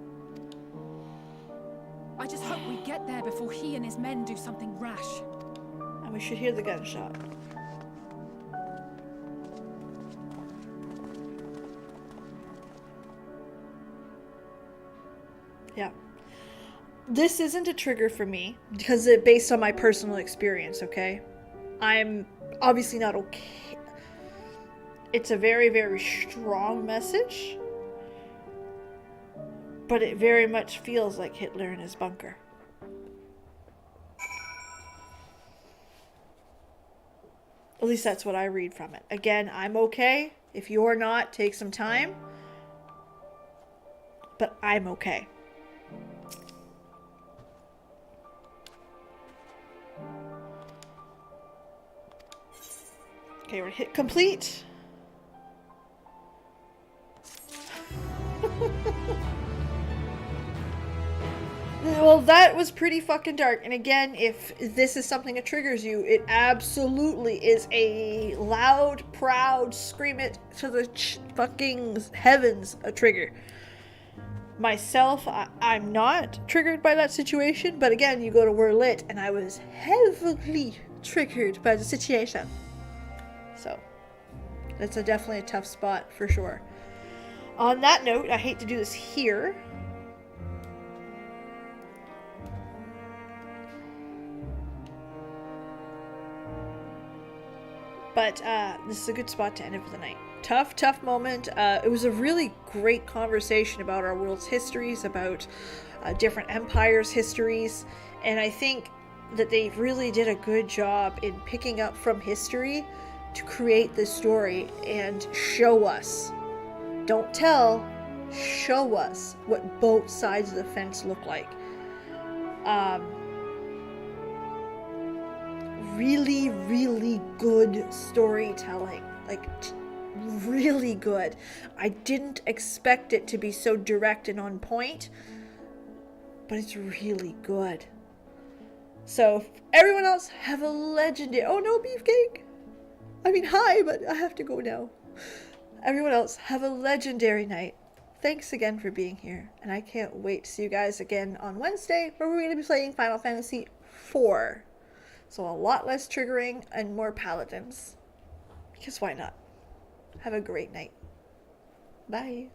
I just hope we get there before he and his men do something rash. And we should hear the gunshot. Yeah. This isn't a trigger for me because it's based on my personal experience, okay? I'm obviously not okay. It's a very, very strong message, but it very much feels like Hitler in his bunker. At least that's what I read from it. Again, I'm okay. If you're not, take some time. But I'm okay. Okay, we're gonna hit complete. Well, that was pretty fucking dark. And again, if this is something that triggers you, it absolutely is a loud, proud, scream it to the fucking heavens a trigger. Myself, I'm not triggered by that situation. But again, you go to We're Lit, and I was heavily triggered by the situation. So, that's definitely a tough spot for sure. On that note, I hate to do this here. But this is a good spot to end it for the night. tough moment. It was a really great conversation about our world's histories, about different empires' histories, and I think that they really did a good job in picking up from history to create this story and show us, don't tell, show us what both sides of the fence look like. Really good storytelling, like really good. I didn't expect it to be so direct and on point, but it's really good. So everyone else, have a legendary, oh no, Beefcake, I mean hi, but I have to go now. Everyone else, have a legendary night. Thanks again for being here, and I can't wait to see you guys again on Wednesday, where we're going to be playing Final Fantasy IV. So a lot less triggering and more paladins. Because why not? Have a great night. Bye.